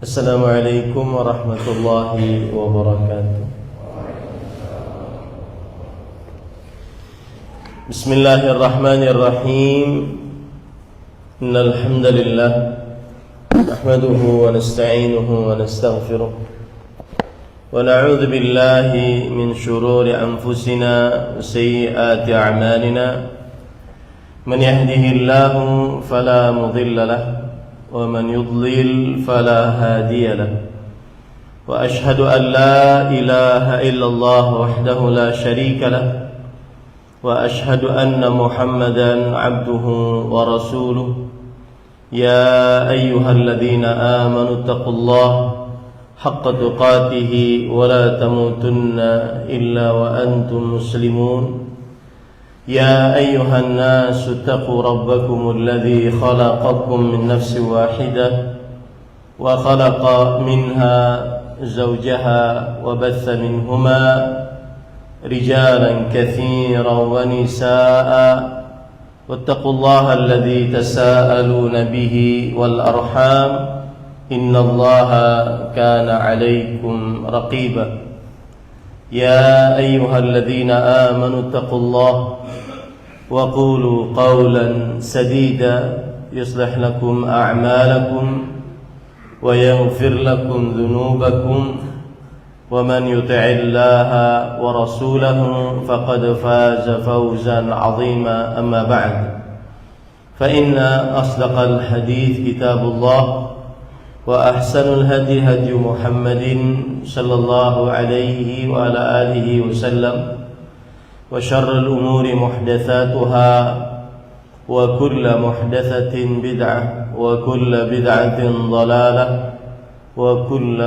Assalamualaikum warahmatullahi wabarakatuh. Bismillahirrahmanirrahim. Innal hamdalillah nahmaduhu wa nasta'inuhu wa nastaghfiruh wa na'udzu billahi min shururi anfusina wa sayyiati a'malina. Man yahdihillahu fala mudilla lahu ومن يضلل فلا هادي له وأشهد أن لا إله إلا الله وحده لا شريك له وأشهد أن محمدا عبده ورسوله. يا أيها الذين آمنوا اتقوا الله حق تقاته ولا تموتن إلا وأنتم مسلمون. يا أيها الناس اتقوا ربكم الذي خلقكم من نفس واحدة وخلق منها زوجها وبث منهما رجالا كثيرا ونساء واتقوا الله الذي تساءلون به والأرحام إن الله كان عليكم رقيبا. يا أيها الذين آمنوا اتقوا الله وقولوا قولا سديدا يصلح لكم أعمالكم ويغفر لكم ذنوبكم ومن يطع الله ورسوله فقد فاز فوزا عظيما. أما بعد فإن أصدق الحديث كتاب الله وأحسن الهدي هدي محمد صلى الله عليه وعلى آله وسلم وشر الأمور محدثاتها وكل محدثة بدعة وكل بدعة ضلالة وكل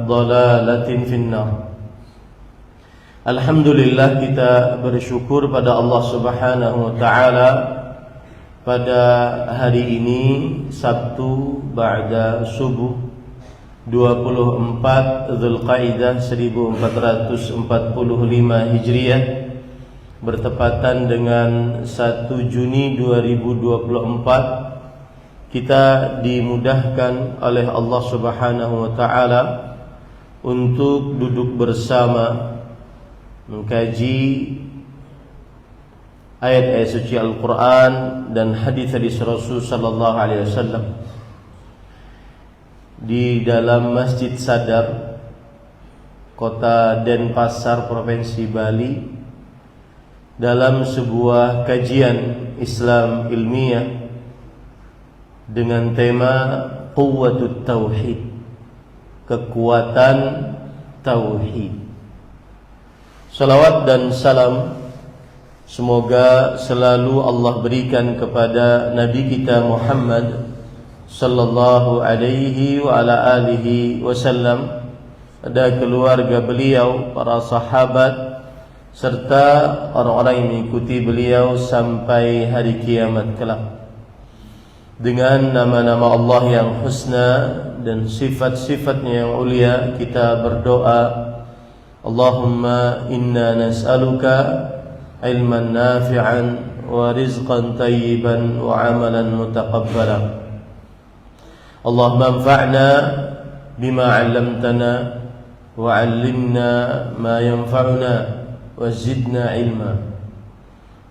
ضلالة في النار. Alhamdulillah, kita bersyukur pada Allah Subhanahu wa taala pada hari ini Sabtu ba'da subuh 24 Dzulqa'dah 1445 Hijriah bertepatan dengan 1 Juni 2024. Kita dimudahkan oleh Allah Subhanahu wa taala untuk duduk bersama mengkaji ayat-ayat suci Al-Quran dan hadis-hadis Rasul sallallahu alaihi wasallam di dalam Masjid Sadar, Kota Denpasar, Provinsi Bali, dalam sebuah kajian Islam ilmiah dengan tema Quwwatut Tauhid, kekuatan tauhid. Salawat dan salam semoga selalu Allah berikan kepada Nabi kita Muhammad sallallahu alaihi wa ala alihi wasallam, pada keluarga beliau, para sahabat, serta orang-orang yang mengikuti beliau sampai hari kiamat kelak. Dengan nama-nama Allah yang husna dan sifat-sifatnya yang ulia, kita berdoa, Allahumma inna nas'aluka ilman nafi'an wa rizqan tayyiban wa amalan mutaqabbala. Allahumma anfa'na bima 'allamtana wa 'allimna ma yanfa'una wa zidna ilma.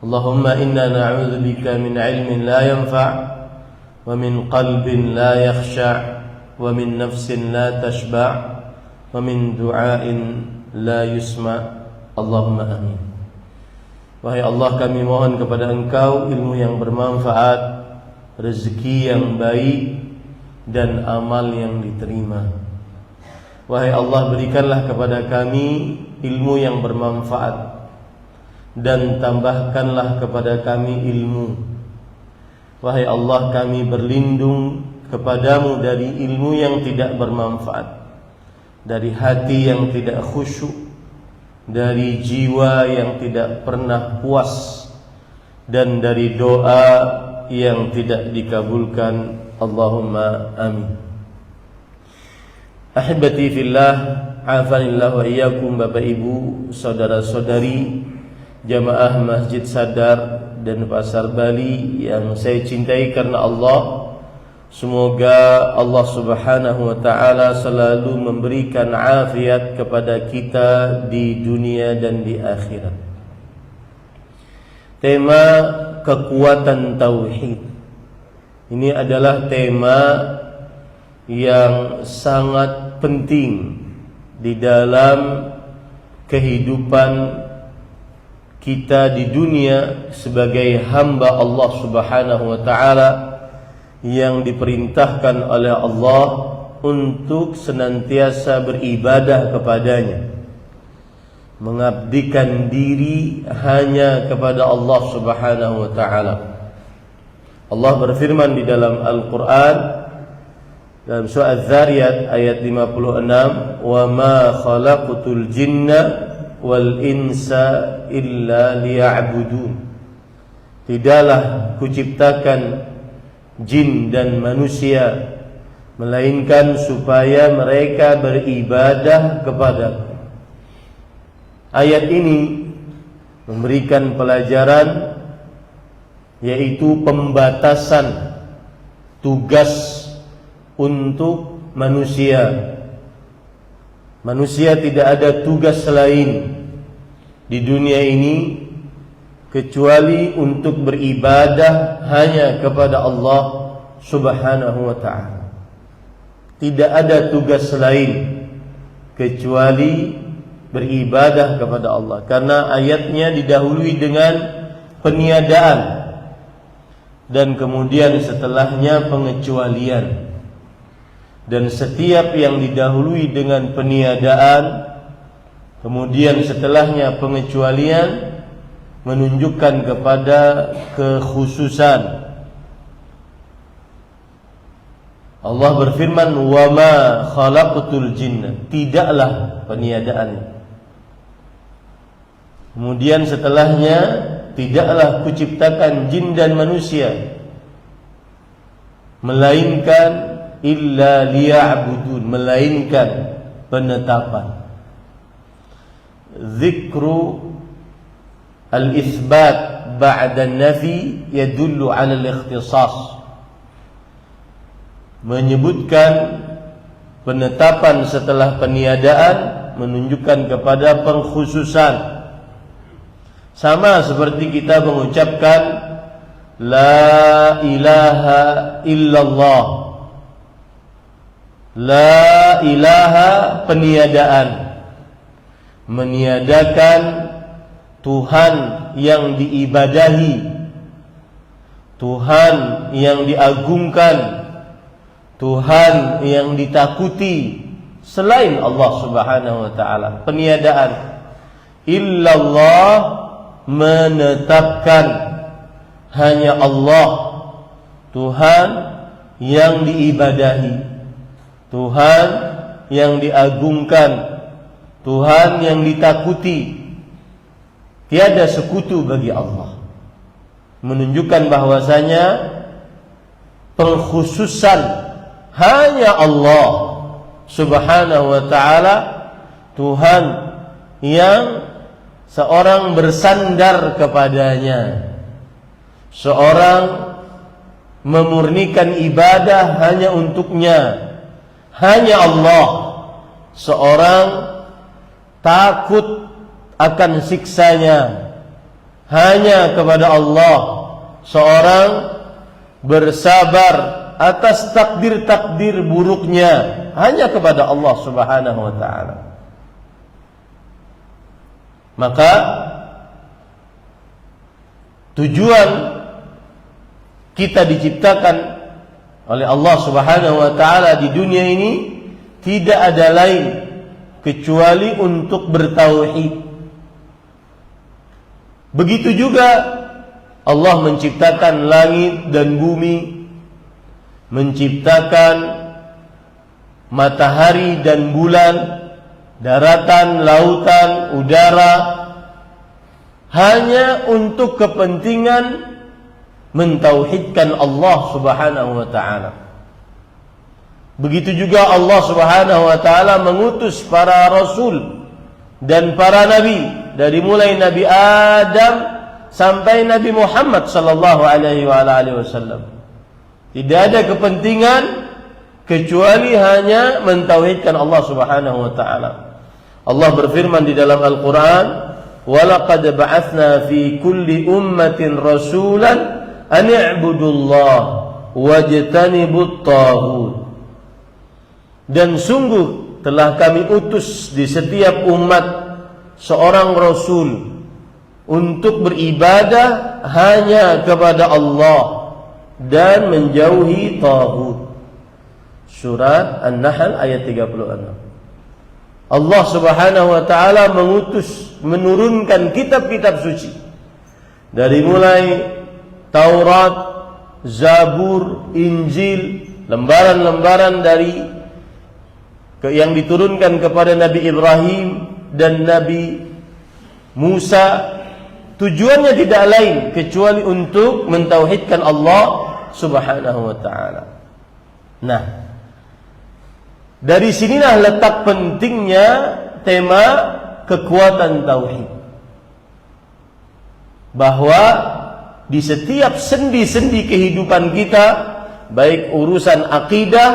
Allahumma inna na'udzubika min 'ilmin la yanfa' wa min qalbin la yakhsha' wa min nafsin la tashba' wa min du'ain la yusma'. Allahumma amin. Wahai Allah, kami mohon kepada Engkau ilmu yang bermanfaat, rezeki yang baik, dan amal yang diterima. Wahai Allah, berikanlah kepada kami ilmu yang bermanfaat dan tambahkanlah kepada kami ilmu. Wahai Allah, kami berlindung kepadamu dari ilmu yang tidak bermanfaat, dari hati yang tidak khusyuk, dari jiwa yang tidak pernah puas, dan dari doa yang tidak dikabulkan. Allahumma amin. Ahibati fillah, afanillah wa iyyakum, Bapak Ibu, saudara-saudari jamaah Masjid Sadar dan Pasar Bali yang saya cintai karena Allah. Semoga Allah Subhanahu wa ta'ala selalu memberikan afiat kepada kita di dunia dan di akhirat. Tema kekuatan tauhid. Ini adalah tema yang sangat penting di dalam kehidupan kita di dunia sebagai hamba Allah Subhanahu wa ta'ala yang diperintahkan oleh Allah untuk senantiasa beribadah kepadanya, mengabdikan diri hanya kepada Allah Subhanahu wa ta'ala. Allah berfirman di dalam Al-Quran dalam surah Az-Zariyat ayat 56, "Wa ma khalaqtul jinna wal insa illa liya'budun." Tidaklah kuciptakan jin dan manusia melainkan supaya mereka beribadah kepadaku. Ayat ini memberikan pelajaran, yaitu pembatasan tugas untuk manusia. Manusia tidak ada tugas lain di dunia ini kecuali untuk beribadah hanya kepada Allah Subhanahu wa ta'ala. Tidak ada tugas lain kecuali beribadah kepada Allah, karena ayatnya didahului dengan peniadaan dan kemudian setelahnya pengecualian. Dan setiap yang didahului dengan peniadaan kemudian setelahnya pengecualian menunjukkan kepada kekhususan. Allah berfirman, "Wa ma khalaqtul jinna." Tidaklah peniadaan. Kemudian setelahnya, tidaklah kuciptakan jin dan manusia melainkan illa liya'budun, melainkan penetapan. Zikru al-itsbat ba'da an-nafi yadullu 'ala al-ikhtisas. Menyebutkan penetapan setelah peniadaan menunjukkan kepada pengkhususan. Sama seperti kita mengucapkan la ilaha illallah. La ilaha peniadaan, meniadakan Tuhan yang diibadahi, Tuhan yang diagungkan, Tuhan yang ditakuti selain Allah Subhanahu wa ta'ala. Peniadaan. Illallah, menetapkan hanya Allah, Tuhan yang diibadahi, Tuhan yang diagungkan, Tuhan yang ditakuti. Tiada sekutu bagi Allah. Menunjukkan bahwasanya pengkhususan hanya Allah Subhanahu wa ta'ala, Tuhan yang seorang bersandar kepadanya, seorang memurnikan ibadah hanya untuknya, hanya Allah, seorang takut akan siksanya hanya kepada Allah, seorang bersabar atas takdir-takdir buruknya hanya kepada Allah Subhanahu wa ta'ala. Maka tujuan kita diciptakan oleh Allah Subhanahu wa ta'ala di dunia ini tidak ada lain kecuali untuk bertauhid. Begitu juga Allah menciptakan langit dan bumi, menciptakan matahari dan bulan, daratan, lautan, udara, hanya untuk kepentingan mentauhidkan Allah Subhanahu wa ta'ala. Begitu juga Allah Subhanahu wa ta'ala mengutus para rasul dan para nabi, dari mulai Nabi Adam sampai Nabi Muhammad sallallahu alaihi wasallam, Tidak ada kepentingan kecuali hanya mentauhidkan Allah Subhanahu wa taala. Allah berfirman di dalam Al-Qur'an, "Wa laqad ba'atsna fi kulli ummatin rasulan an i'budullaha wajtanibut taghut." Dan sungguh telah kami utus di setiap umat seorang rasul untuk beribadah hanya kepada Allah dan menjauhi taghut. Surat An-Nahl ayat 36. Allah Subhanahu wa taala menurunkan kitab-kitab suci dari mulai Taurat, Zabur, Injil, lembaran-lembaran dari yang diturunkan kepada Nabi Ibrahim dan Nabi Musa. Tujuannya tidak lain kecuali untuk mentauhidkan Allah Subhanahu wa taala. Nah, dari sinilah letak pentingnya tema kekuatan tauhid. Bahwa di setiap sendi-sendi kehidupan kita, baik urusan akidah,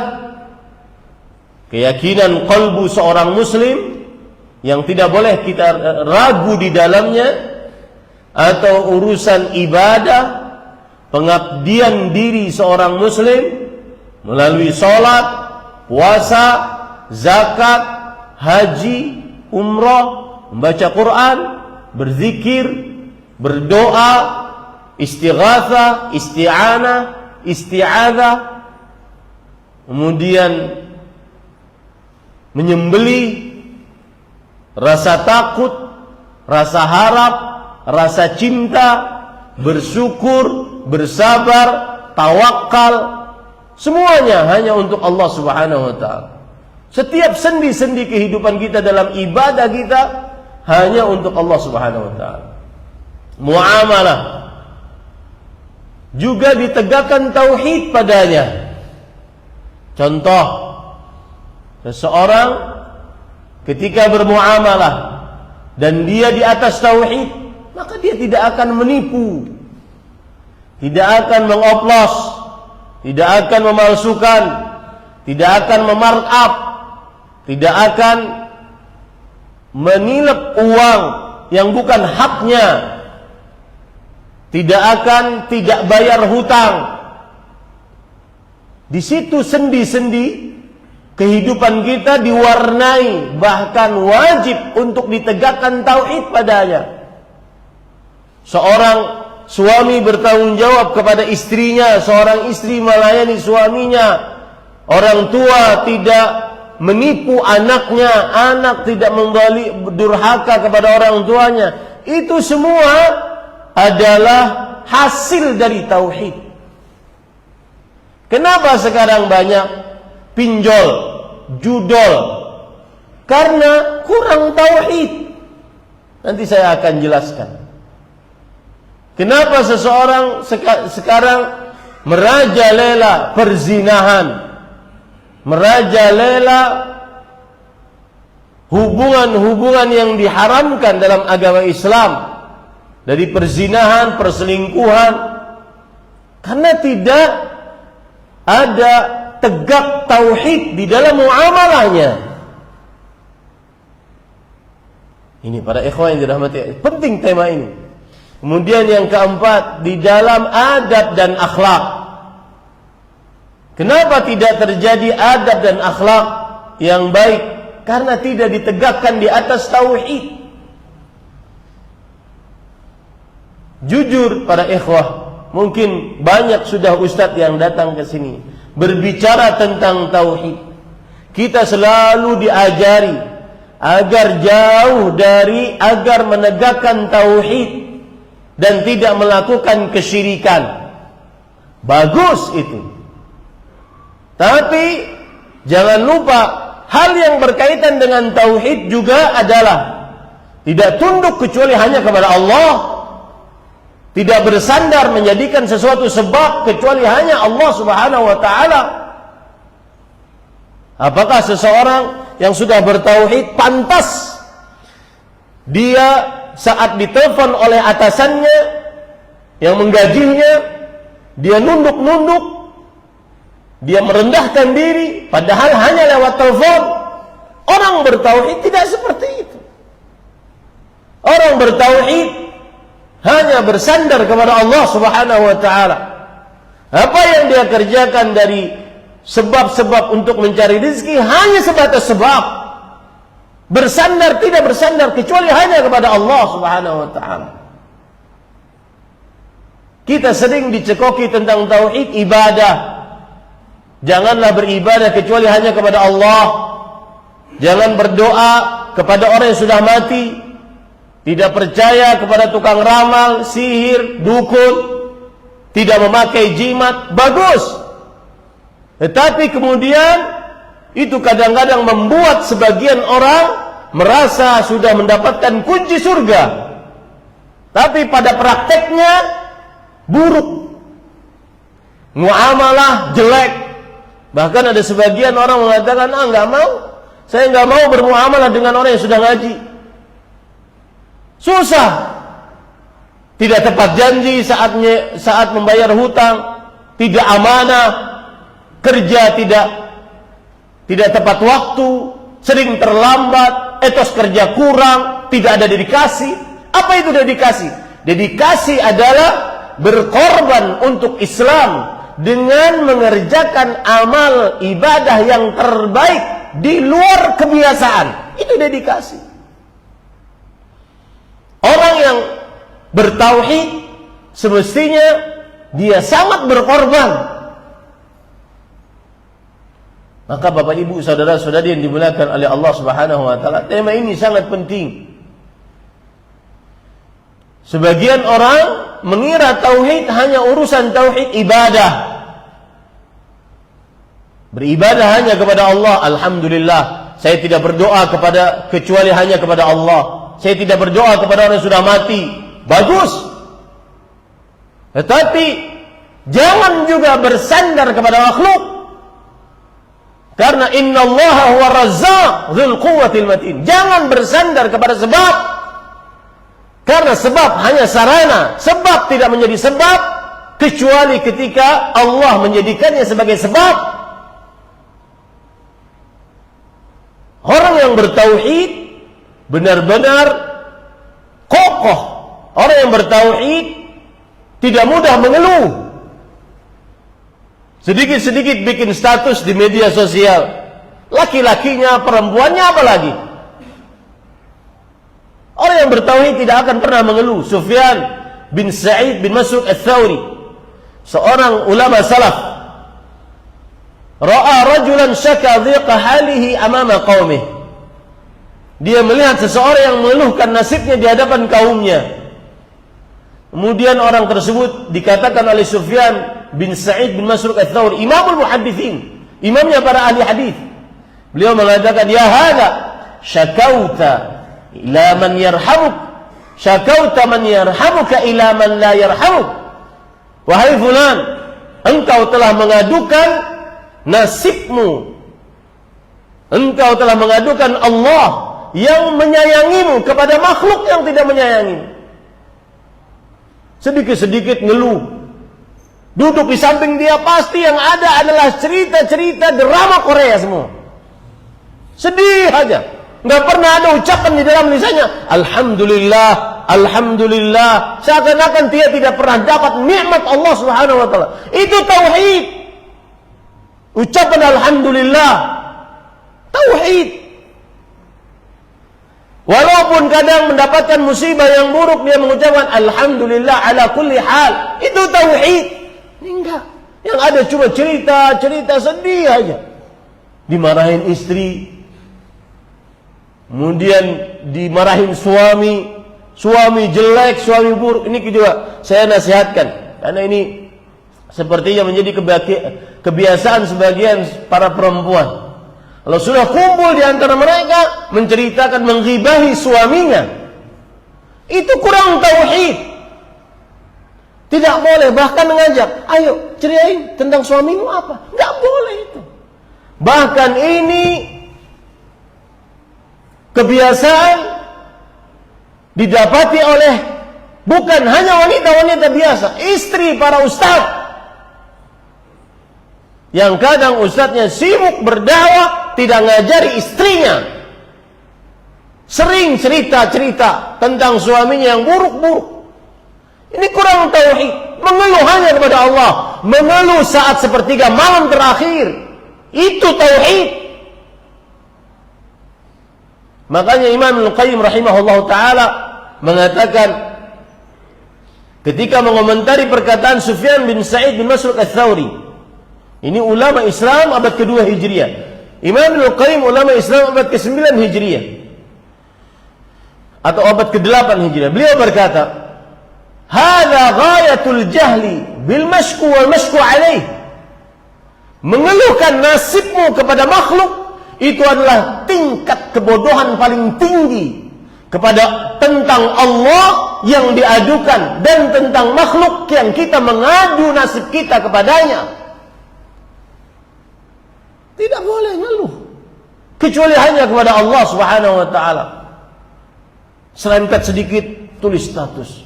keyakinan qalbu seorang muslim yang tidak boleh kita ragu di dalamnya, atau urusan ibadah, pengabdian diri seorang muslim melalui sholat, puasa, zakat, haji, umrah, membaca Quran, berzikir, berdoa, istighatsah, isti'anah, isti'adzah, kemudian menyembelih, rasa takut, rasa harap, rasa cinta, bersyukur, bersabar, tawakal, semuanya hanya untuk Allah Subhanahu wa taala. Setiap sendi-sendi kehidupan kita dalam ibadah kita hanya untuk Allah Subhanahu wa taala. Muamalah juga ditegakkan tauhid padanya. Contoh, seseorang ketika bermuamalah dan dia di atas tauhid, maka dia tidak akan menipu, tidak akan mengoplos, tidak akan memalsukan, tidak akan memarkup, tidak akan menilep uang yang bukan haknya, tidak bayar hutang. Di situ sendi-sendi kehidupan kita diwarnai, bahkan wajib untuk ditegakkan tauhid padanya. Seorang suami bertanggung jawab kepada istrinya, seorang istri melayani suaminya, orang tua tidak menipu anaknya, anak tidak membalik durhaka kepada orang tuanya. Itu semua adalah hasil dari tauhid. Kenapa sekarang banyak pinjol, judol? Karena kurang tauhid. Nanti saya akan jelaskan. Kenapa seseorang sekarang merajalela perzinahan, merajalela hubungan-hubungan yang diharamkan dalam agama Islam, dari perzinahan, perselingkuhan, karena tidak ada tegak tauhid di dalam muamalahnya. Ini para ikhwan yang dirahmati, penting tema ini. Kemudian yang keempat, di dalam adab dan akhlak. Kenapa tidak terjadi adab dan akhlak yang baik? Karena tidak ditegakkan di atas tauhid. Jujur para ikhwah, mungkin banyak sudah ustadz yang datang ke sini berbicara tentang tauhid. Kita selalu diajari agar jauh dari, agar menegakkan tauhid dan tidak melakukan kesyirikan. Bagus itu. Tapi jangan lupa, hal yang berkaitan dengan tauhid juga adalah tidak tunduk kecuali hanya kepada Allah, tidak bersandar menjadikan sesuatu sebab kecuali hanya Allah Subhanahu wa taala. Apakah seseorang yang sudah bertauhid pantas dia saat ditelepon oleh atasannya yang menggajinya, dia nunduk-nunduk dia merendahkan diri, padahal hanya lewat telepon. Orang bertauhid tidak seperti itu. Orang bertauhid hanya bersandar kepada Allah Subhanahu wa taala. Apa yang dia kerjakan dari sebab-sebab untuk mencari rezeki hanya sebatas sebab. Bersandar, tidak bersandar kecuali hanya kepada Allah Subhanahu wa taala. Kita sering dicekoki tentang tauhid ibadah. Janganlah beribadah kecuali hanya kepada Allah. Jangan berdoa kepada orang yang sudah mati. Tidak percaya kepada tukang ramal, sihir, dukun. Tidak memakai jimat. Bagus. Tetapi kemudian itu kadang-kadang membuat sebagian orang merasa sudah mendapatkan kunci surga. Tapi pada prakteknya buruk. Muamalah jelek. Bahkan ada sebagian orang mengatakan, nggak mau. Saya nggak mau bermuamalah dengan orang yang sudah ngaji. Susah. Tidak tepat janji saat membayar hutang. Tidak amanah. Kerja tidak tepat waktu. Sering terlambat. Etos kerja kurang. Tidak ada dedikasi. Apa itu dedikasi? Dedikasi adalah berkorban untuk Islam dengan mengerjakan amal ibadah yang terbaik di luar kebiasaan. Itu dedikasi. Orang yang bertauhid semestinya dia sangat berkorban. Maka Bapak Ibu saudara-saudari yang dimuliakan oleh Allah Subhanahu wa taala, tema ini sangat penting. Sebagian orang mengira tauhid hanya urusan tauhid ibadah. Beribadah hanya kepada Allah. Alhamdulillah, saya tidak berdoa kecuali hanya kepada Allah. Saya tidak berdoa kepada orang yang sudah mati. Bagus. Tetapi jangan juga bersandar kepada makhluk. Karena innallaha huwa razzaq dzul quwwatil matin. Jangan bersandar kepada sebab. Karena sebab hanya sarana. Sebab tidak menjadi sebab kecuali ketika Allah menjadikannya sebagai sebab. Orang yang bertauhid benar-benar kokoh. Orang yang bertauhid tidak mudah mengeluh. Sedikit-sedikit bikin status di media sosial. Laki-lakinya, perempuannya, apa lagi? Orang yang bertauhid tidak akan pernah mengeluh. Sufyan bin Sa'id bin Mas'ud al-Thawri, seorang ulama salaf, ra'a rajulan syaka dhiqa halihi amama qaumih. Dia melihat seseorang yang mengeluhkan nasibnya di hadapan kaumnya. Kemudian orang tersebut dikatakan oleh Sufyan bin Sa'id bin Mas'ud al-Thawri, imamul muhaddithin, imamnya para ahli hadis. Beliau mengatakan, ya hadza syakauta ila man yarhamuk, syakauta man yarhamuka ila man la yarhamuk. Wahai fulan, engkau telah mengadukan nasibmu, engkau telah mengadukan Allah yang menyayangimu kepada makhluk yang tidak menyayangimu. Sedikit-sedikit ngeluh. Duduk di samping dia pasti yang ada adalah cerita-cerita drama Korea semua. Sedih aja. Nggak pernah ada ucapan di dalam lisannya Alhamdulillah, Alhamdulillah. Seakan-akan dia tidak pernah dapat nikmat Allah Subhanahu wa taala. Itu tauhid. Ucapan Alhamdulillah, tauhid. Walaupun kadang mendapatkan musibah yang buruk, dia mengucapkan Alhamdulillah ala kulli hal. Itu tauhid. Ini enggak. Yang ada cuma cerita-cerita sedih aja. Dimarahin istri, kemudian dimarahin suami jelek, suami buruk. Ini juga saya nasihatkan, karena ini sepertinya menjadi kebiasaan sebagian para perempuan. Kalau sudah kumpul di antara mereka menceritakan, menggibahi suaminya, itu kurang tauhid. Tidak boleh. Bahkan mengajak, ayo ceritain tentang suamimu apa. Tidak boleh itu. Bahkan ini kebiasaan didapati oleh bukan hanya wanita-wanita biasa, istri para ustaz. Yang kadang ustadznya sibuk berdakwah, tidak ngajari istrinya. Sering cerita-cerita tentang suaminya yang buruk-buruk. Ini kurang tauhid. Mengeluh hanya kepada Allah. Mengeluh saat sepertiga malam terakhir. Itu tauhid. Makanya Imam Al-Qayyim rahimahullah ta'ala mengatakan, ketika mengomentari perkataan Sufyan bin Sa'id bin Masruq Ats-Tsauri, ini ulama Islam abad kedua Hijriah. Imam Al-Qayyim ulama Islam abad ke-9 Hijriah. Atau abad ke-8 Hijriah. Beliau berkata, "Hadza ghayatul jahli bil mashku wal mashku alaih." Mengeluhkan nasibmu kepada makhluk itu adalah tingkat kebodohan paling tinggi kepada tentang Allah yang diadukan dan tentang makhluk yang kita mengadu nasib kita kepadanya. Tidak boleh ngeluh kecuali hanya kepada Allah Subhanahu wa taala. Serempet sedikit tulis status.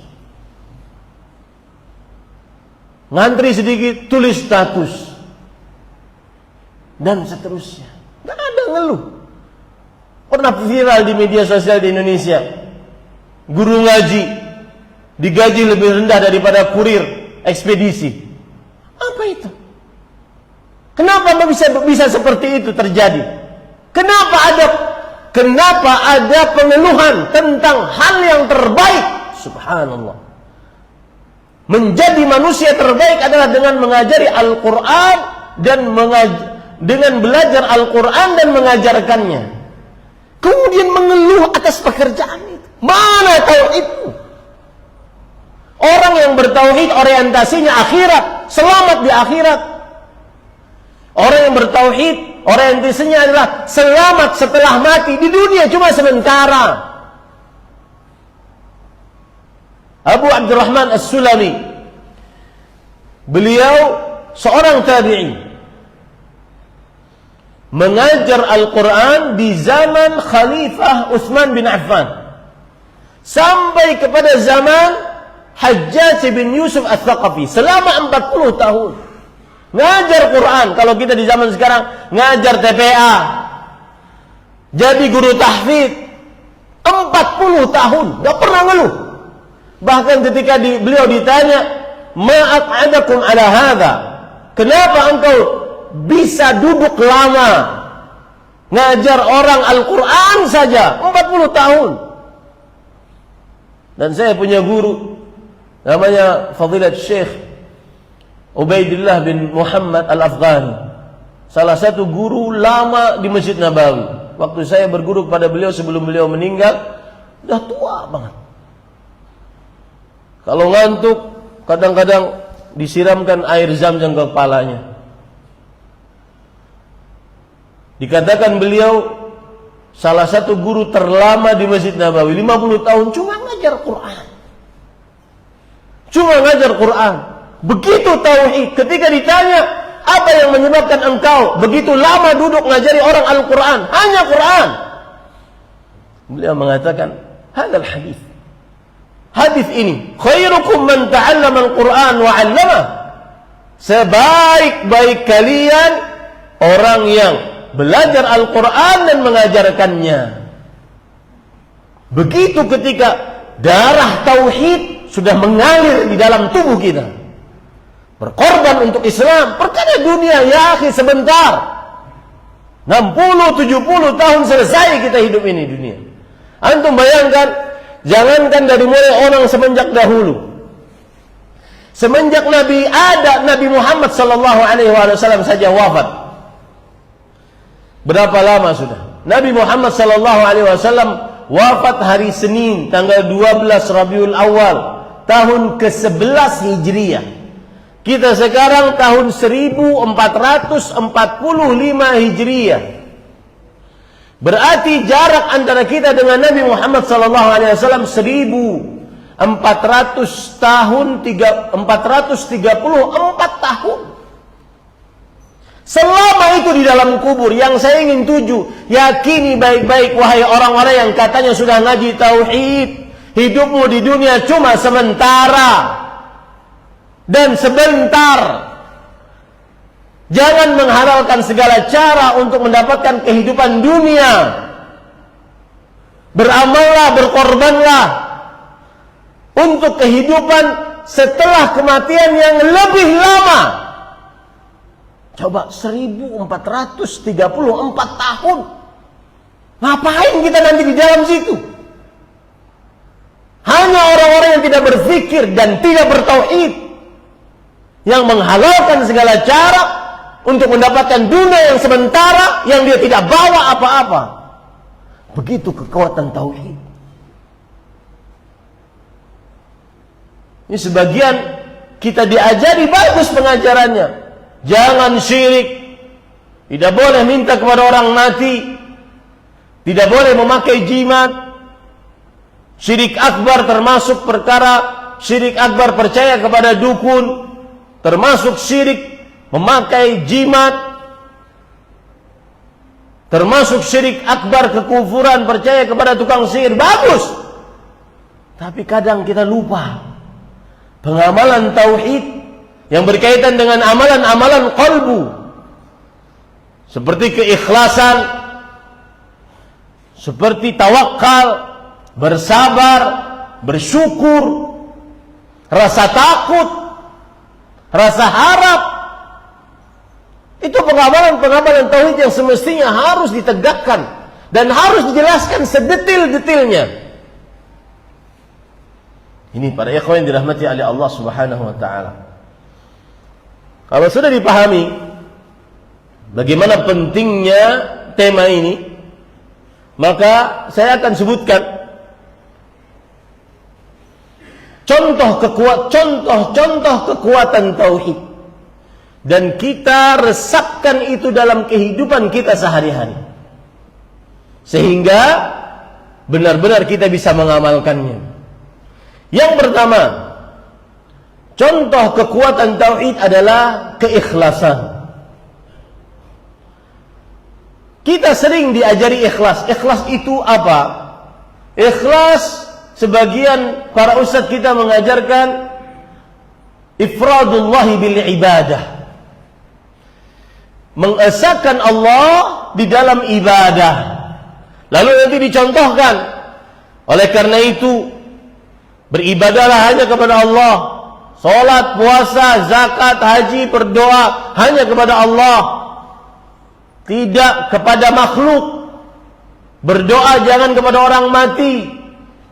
Ngantri sedikit tulis status. Dan seterusnya. Tidak ada ngeluh. Pernah viral di media sosial di Indonesia. Guru ngaji digaji lebih rendah daripada kurir ekspedisi. Apa itu? Kenapa bisa seperti itu terjadi? Kenapa ada pengeluhan tentang hal yang terbaik? Subhanallah. Menjadi manusia terbaik adalah dengan mengajari Al-Quran dan dengan belajar Al-Quran dan mengajarkannya. Kemudian mengeluh atas pekerjaan itu. Mana tauhidmu? Orang yang bertauhid orientasinya akhirat, selamat di akhirat. Orang yang bertauhid orientasinya adalah selamat setelah mati. Di dunia cuma sementara. Abu Abdurrahman As-Sulami, beliau seorang tabi'i, mengajar Al-Quran di zaman Khalifah Utsman bin Affan sampai kepada zaman Hajjaj bin Yusuf Ats-Tsaqafi selama 40 tahun. Ngajar Quran. Kalau kita di zaman sekarang ngajar TPA, jadi guru tahfidz 40 tahun, gak pernah ngeluh. Bahkan ketika beliau ditanya, "Ma'aq'adakum ala hadza?" Kenapa engkau bisa duduk lama ngajar orang Al-Quran saja 40 tahun? Dan saya punya guru namanya Fadilat Syekh Ubaidillah bin Muhammad Al-Afghani, salah satu guru lama di Masjid Nabawi. Waktu saya berguru kepada beliau sebelum beliau meninggal, udah tua banget. Kalau ngantuk, kadang-kadang disiramkan air zam-zam ke kepalanya. Dikatakan beliau salah satu guru terlama di Masjid Nabawi, 50 tahun cuma ngajar Quran. Cuma ngajar Quran. Begitu tauhid. Ketika ditanya, apa yang menyebabkan engkau begitu lama duduk ngajari orang Al-Quran? Hanya Quran. Beliau mengatakan, hadal hadis. Hadis ini, khairukum man ta'allama Al-Quran wa 'allamah. Sebaik-baik kalian orang yang belajar Al-Quran dan mengajarkannya. Begitu ketika darah tauhid sudah mengalir di dalam tubuh kita, berkorban untuk Islam, perkara dunia ya akhi sebentar. 60-70 tahun selesai kita hidup ini dunia. Antum bayangkan, jangankan dari mulai orang semenjak dahulu, semenjak Nabi Muhammad sallallahu alaihi wasallam saja wafat. Berapa lama sudah? Nabi Muhammad sallallahu alaihi wasallam wafat hari Senin tanggal 12 Rabiul Awal tahun ke-11 Hijriah. Kita sekarang tahun 1445 Hijriah. Berarti jarak antara kita dengan Nabi Muhammad SAW 1434 tahun. Selama itu di dalam kubur. Yang saya ingin tuju, yakini baik-baik wahai orang-orang yang katanya sudah ngaji tauhid, hidupmu di dunia cuma sementara. Dan sebentar Jangan menghalalkan segala cara untuk mendapatkan kehidupan dunia. Beramallah, berkorbanlah untuk kehidupan setelah kematian yang lebih lama. Coba 1434 tahun. Ngapain kita nanti di dalam situ? Hanya orang-orang yang tidak berpikir dan tidak bertauhid, yang menghalalkan segala cara untuk mendapatkan dunia yang sementara, yang dia tidak bawa apa-apa. Begitu kekuatan tauhid. Ini sebagian kita diajari bagus pengajarannya. Jangan syirik. Tidak boleh minta kepada orang mati. Tidak boleh memakai jimat. Syirik akbar termasuk perkara syirik akbar percaya kepada dukun. Termasuk syirik memakai jimat. Termasuk syirik akbar kekufuran percaya kepada tukang sihir. Bagus. Tapi kadang kita lupa pengamalan tauhid yang berkaitan dengan amalan-amalan qalbu, seperti keikhlasan, seperti tawakal, bersabar, bersyukur, rasa takut, rasa harap. Itu pengamalan-pengamalan tauhid yang semestinya harus ditegakkan dan harus dijelaskan sedetil-detilnya. Ini para ikhwan yang dirahmati oleh Allah Subhanahu wa taala. Kalau sudah dipahami bagaimana pentingnya tema ini, maka saya akan sebutkan contoh-contoh kekuatan tauhid, dan kita resapkan itu dalam kehidupan kita sehari-hari, sehingga benar-benar kita bisa mengamalkannya. Yang pertama, contoh kekuatan tauhid adalah keikhlasan. Kita sering diajari ikhlas. Ikhlas itu apa? Ikhlas, sebagian para ustadz kita mengajarkan ifradullahi bil ibadah, mengesahkan Allah di dalam ibadah. Lalu nanti dicontohkan. Oleh karena itu, beribadahlah hanya kepada Allah. Salat, puasa, zakat, haji, berdoa hanya kepada Allah, tidak kepada makhluk. Berdoa jangan kepada orang mati.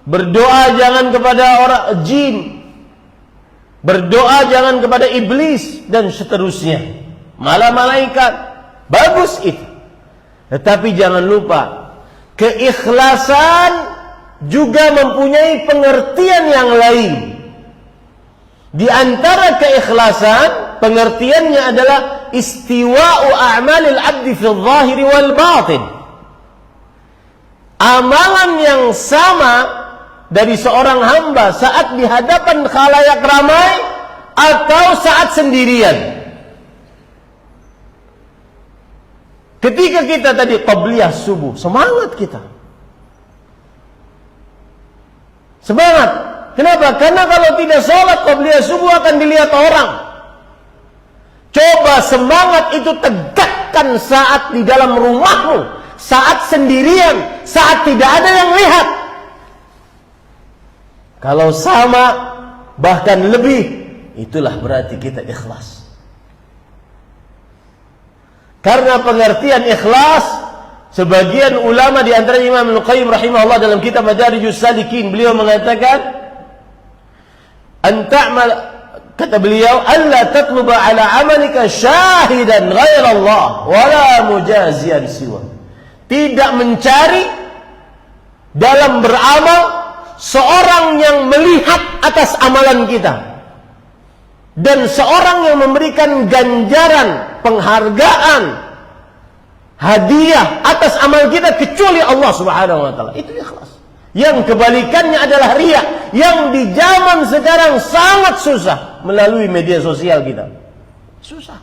Berdoa jangan kepada orang jin. Berdoa jangan kepada iblis dan seterusnya, malah malaikat. Bagus itu. Tetapi jangan lupa, keikhlasan juga mempunyai pengertian yang lain. Di antara keikhlasan, pengertiannya adalah istiwa'u a'malil abdi fil zahiri wal batin. Amalan yang sama dari seorang hamba saat di hadapan khalayak ramai atau saat sendirian. Ketika kita tadi qabliyah subuh, semangat kita. Semangat. Kenapa? Karena kalau tidak sholat qabliyah subuh akan dilihat orang. Coba semangat itu tegakkan saat di dalam rumahmu, saat sendirian, saat tidak ada yang lihat. Kalau sama, bahkan lebih, itulah berarti kita ikhlas. Karena pengertian ikhlas, sebagian ulama di antara Imam Al-Qayyim rahimahullah dalam kitab Madarijus Salikin, beliau mengatakan, kata beliau, alla tatluba ala amalika syahidan ghaira Allah wala mujazian siwa. Tidak mencari dalam beramal seorang yang melihat atas amalan kita dan seorang yang memberikan ganjaran, penghargaan, hadiah atas amal kita kecuali Allah Subhanahu wa taala. Itu ikhlas. Yang kebalikannya adalah riya, yang di zaman sekarang sangat susah melalui media sosial kita. Susah.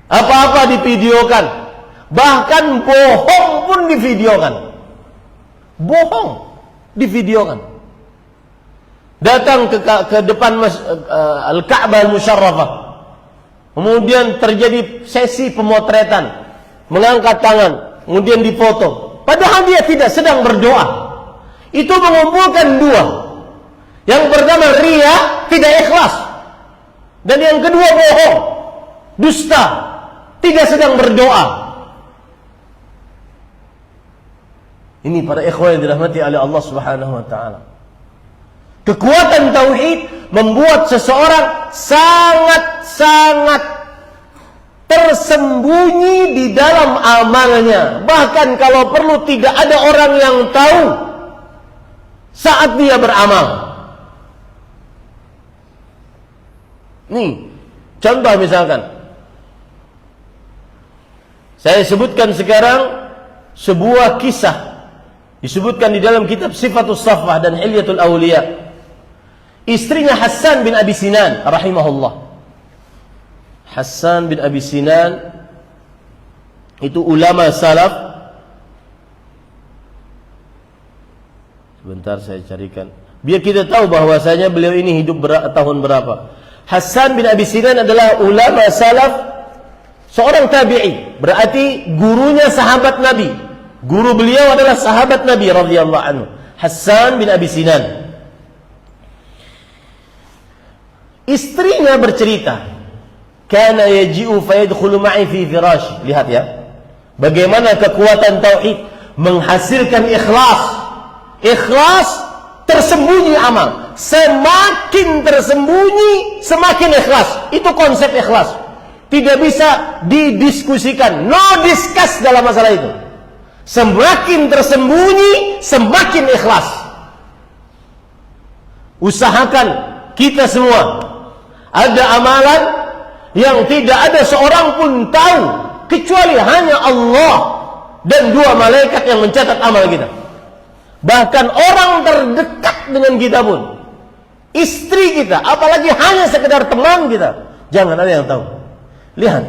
Apa-apa divideokan, bahkan bohong pun divideokan. Bohong divideokan. Datang ke depan Al-Ka'bah Al-Musyarrafah, Kemudian terjadi sesi pemotretan, mengangkat tangan, kemudian difoto. Padahal dia tidak sedang berdoa. Itu mengumpulkan dua. Yang pertama riya, tidak ikhlas. Dan yang kedua bohong, dusta, tidak sedang berdoa. Ini para ikhwan yang dirahmati oleh Allah Subhanahu wa taala. Kekuatan tauhid membuat seseorang sangat-sangat tersembunyi di dalam amalnya. Bahkan kalau perlu tidak ada orang yang tahu saat dia beramal. Nih, contoh misalkan, saya sebutkan sekarang sebuah kisah disebutkan di dalam kitab Sifatus Safwah dan Hilyatul Awliya. Istrinya Hassan bin Abi Sinan rahimahullah. Hassan bin Abi Sinan itu ulama salaf. Sebentar saya carikan, biar kita tahu bahwasanya beliau ini hidup tahun berapa. Hassan bin Abi Sinan adalah ulama salaf, seorang tabi'i, berarti gurunya sahabat Nabi. Guru beliau adalah sahabat Nabi radhiyallahu anhu, Hassan bin Abi Sinan. Istrinya bercerita, kana yaji'u fayadkhulu ma'i fi firash. Lihat ya, bagaimana kekuatan tauhid menghasilkan ikhlas. Ikhlas tersembunyi amal. Semakin tersembunyi, semakin ikhlas. Itu konsep ikhlas. Tidak bisa didiskusikan. No discuss dalam masalah itu. Semakin tersembunyi, semakin ikhlas. Usahakan kita semua, ada amalan yang tidak ada seorang pun tahu kecuali hanya Allah dan dua malaikat yang mencatat amal kita. Bahkan orang terdekat dengan kita pun, istri kita, apalagi hanya sekedar teman kita, jangan ada yang tahu. Lihat,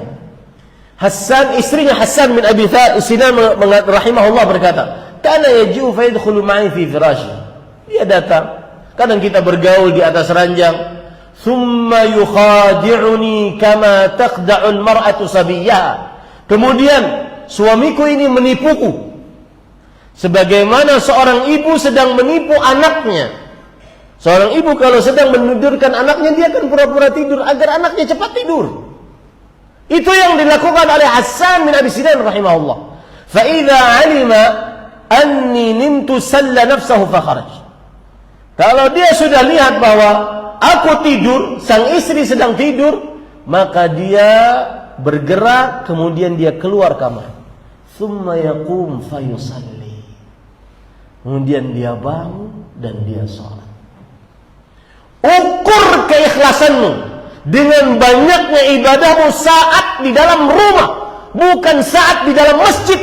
Hassan, istrinya Hassan bin Abi Sinan rahimahullah berkata, kana yaji'u fa yadkhulu ma'i fi firashi. Dia datang, kadang kita bergaul di atas ranjang, thumma yukhadi'uni kama taqda'u al-mar'atu sabiyyaha. Kemudian suamiku ini menipuku sebagaimana seorang ibu sedang menipu anaknya. Seorang ibu kalau sedang menidurkan anaknya, dia akan pura-pura tidur agar anaknya cepat tidur. Itu yang dilakukan oleh Hassan bin Abi Sinan rahimahullah. Fa idza 'alima anni nimtu salla nafsahu fa kharaj. Kalau dia sudah lihat bahwa aku tidur, sang istri sedang tidur, maka dia bergerak, kemudian dia keluar kamar. Tsumma yaqum fa yusalli. Kemudian dia bangun dan dia salat. Ukur keikhlasanmu dengan banyaknya ibadahmu saat di dalam rumah, bukan saat di dalam masjid.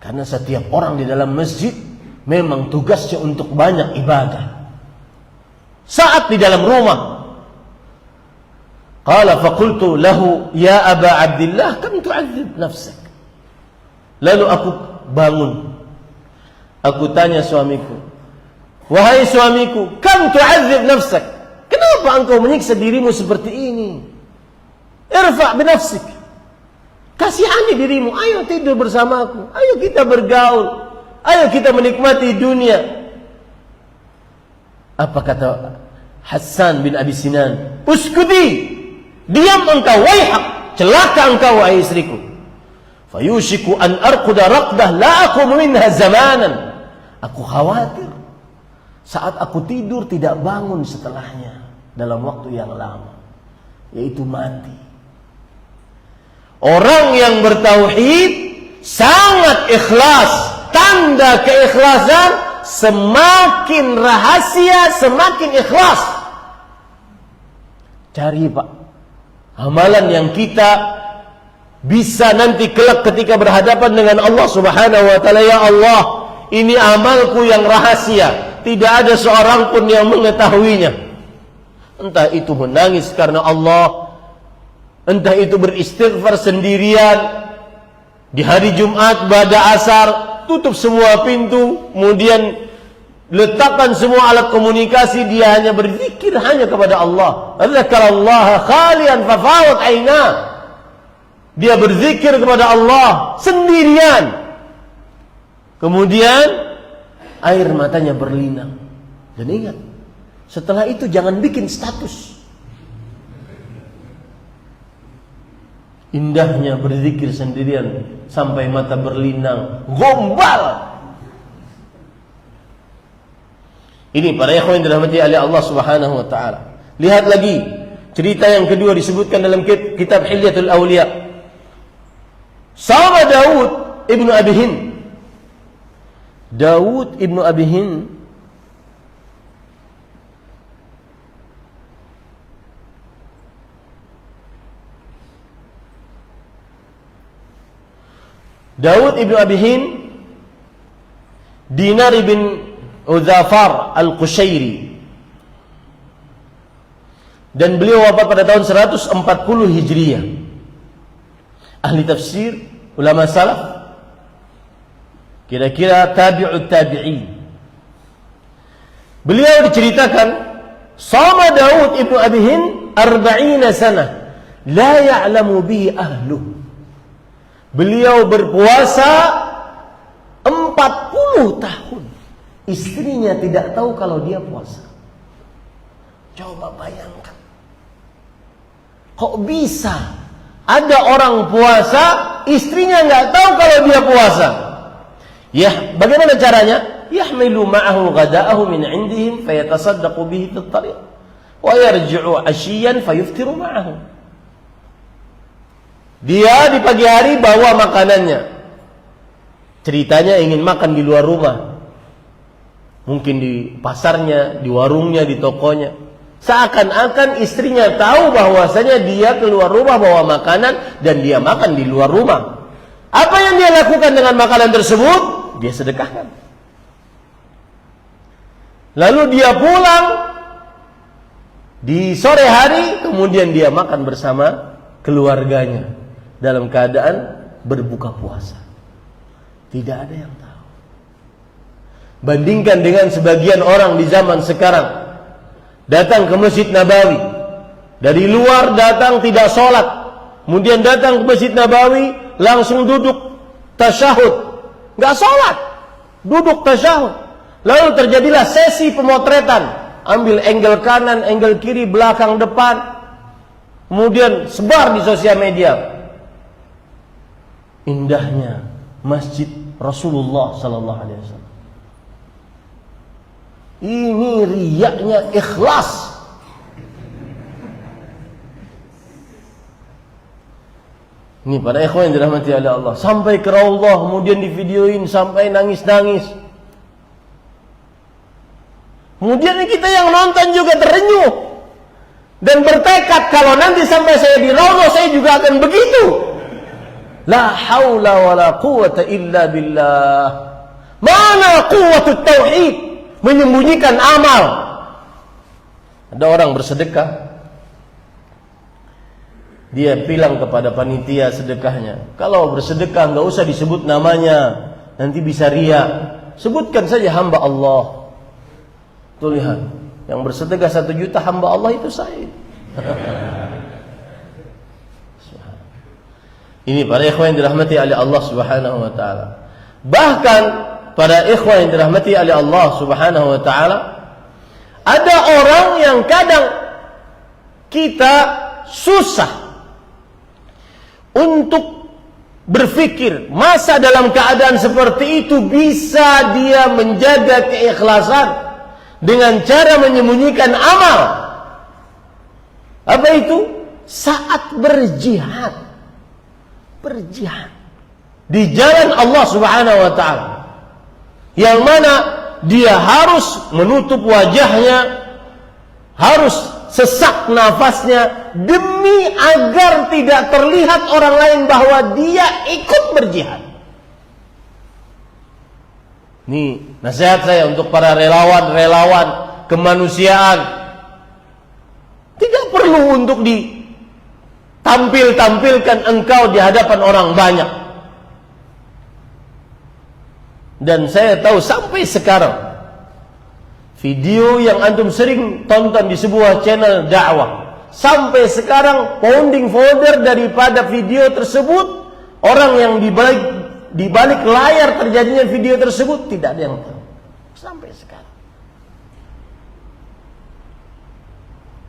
Karena setiap orang di dalam masjid memang tugasnya untuk banyak ibadah. Saat di dalam rumah, qala faqultu lahu ya Aba Abdillah kam tu'adzib nafsak. Lalu aku bangun, aku tanya suamiku, wahai suamiku, kam tu'adzib nafsak, kenapa engkau menyiksa dirimu seperti ini? Irfa' binafsik, kasihani dirimu, ayo tidur bersamaku, ayo kita bergaul, ayo kita menikmati dunia. Apa kata Hassan bin Abi Sinan? Uskuti, diam engkau, waihak, celaka engkau wahai istriku. Fayushiku an arquda raqdah la aqum minha zamanan. Aku khawatir saat aku tidur tidak bangun setelahnya dalam waktu yang lama, yaitu mati. Orang yang bertauhid sangat ikhlas. Tanda keikhlasan, semakin rahasia semakin ikhlas. Cari Pak amalan yang kita bisa nanti kelak ketika berhadapan dengan Allah Subhanahu wa taala. Ya Allah, ini amalku yang rahasia, tidak ada seorang pun yang mengetahuinya. Entah itu menangis karena Allah, entah itu beristighfar sendirian di hari Jumat pada asar, tutup semua pintu, kemudian letakkan semua alat komunikasi, dia hanya berzikir hanya kepada Allah. Dzakarallaha khalian fafawat aina. Dia berzikir kepada Allah sendirian. Kemudian air matanya berlinang. Dan ingat, setelah itu jangan bikin status. Indahnya berzikir sendirian sampai mata berlinang, gombal. Ini para ikhwan yang dirahmati oleh Allah Subhanahu wa taala. Lihat lagi cerita yang kedua disebutkan dalam kitab Hilyatul Awliya. Sama Daud ibnu Abi Hind. Daud ibnu Abi Hind Dinar bin Udzafar Al-Qushairi, dan beliau wafat pada tahun 140 Hijriah. Ahli tafsir, ulama salaf, kira-kira tabi'ut tabi'in. Beliau diceritakan, sama Daud ibnu Abi Hind 40 sanah la ya'lamu bihi ahluh. Beliau berpuasa 40 tahun. Istrinya tidak tahu kalau dia puasa. Coba bayangkan. Kok bisa ada orang puasa, istrinya nggak tahu kalau dia puasa? Ya, bagaimana caranya? Yahmilu ma'ahu ghada'ahu min 'indihim fayatasaddaqu bihi fit tariq wa yarji'u 'ashiyyan fayuftiru ma'ahu. Dia di pagi hari bawa makanannya. Ceritanya ingin makan di luar rumah. Mungkin di pasarnya, di warungnya, di tokonya. Seakan-akan istrinya tahu bahwasanya dia keluar rumah bawa makanan dan dia makan di luar rumah. Apa yang dia lakukan dengan makanan tersebut? Dia sedekahkan. Lalu dia pulang di sore hari, kemudian dia makan bersama keluarganya dalam keadaan berbuka puasa. Tidak ada yang tahu. Bandingkan dengan sebagian orang di zaman sekarang, datang ke Masjid Nabawi, dari luar datang tidak sholat, kemudian datang ke Masjid Nabawi langsung duduk tasyahud, nggak sholat, duduk tasyahud. Lalu terjadilah sesi pemotretan, ambil angle kanan, angle kiri, belakang, depan, kemudian sebar di sosial media. Indahnya masjid Rasulullah sallallahu alaihi wasallam. Ini riyaknya ikhlas. Ini para ikhwan yang dirahmati oleh Allah, sampai ke Raudhah kemudian divideoin sampai nangis-nangis. Kemudian kita yang nonton juga terenyuh dan bertekad kalau nanti sampai saya di Raudhah saya juga akan begitu. La haula wa la quwata illa billah. Mana quwwatut tauhid? Menyembunyikan amal. Ada orang bersedekah, dia bilang kepada panitia sedekahnya, kalau bersedekah enggak usah disebut namanya, nanti bisa riya. Sebutkan saja hamba Allah. Tuh lihat, yang bersedekah 1 juta hamba Allah itu saya. Ini para ikhwan yang dirahmati oleh Allah Subhanahu wa taala. Bahkan para ikhwan yang dirahmati oleh Allah Subhanahu wa taala, ada orang yang kadang kita susah untuk berpikir masa dalam keadaan seperti itu bisa dia menjaga keikhlasan dengan cara menyembunyikan amal. Apa itu? Saat berjihad di jalan Allah Subhanahu wa taala, yang mana dia harus menutup wajahnya, harus sesak nafasnya demi agar tidak terlihat orang lain bahwa dia ikut berjihad. Ini nasihat saya untuk para relawan-relawan kemanusiaan. Tidak perlu untuk ditampilkan engkau di hadapan orang banyak. Dan saya tahu sampai sekarang video yang antum sering tonton di sebuah channel dakwah, sampai sekarang founding folder daripada video tersebut, orang yang di balik layar terjadinya video tersebut tidak ada yang tahu sampai sekarang.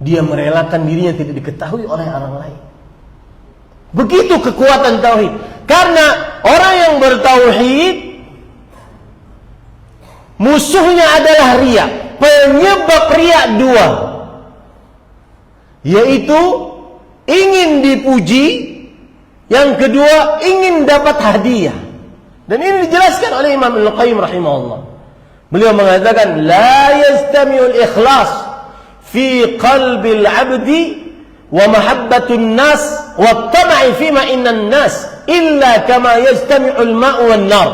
Dia merelakan dirinya tidak diketahui oleh orang lain. Begitu kekuatan tauhid. Karena orang yang bertauhid, musuhnya adalah riya. Penyebab riya dua, yaitu ingin dipuji, yang kedua ingin dapat hadiah. Dan ini dijelaskan oleh Imam Al-Qayyim rahimahullah. Beliau mengatakan, la yastami'ul ikhlas fi qalbil abdi wa mahabbatun nas wa tama'i fima innan nas illa kama yastami'ul ma'u wan nar.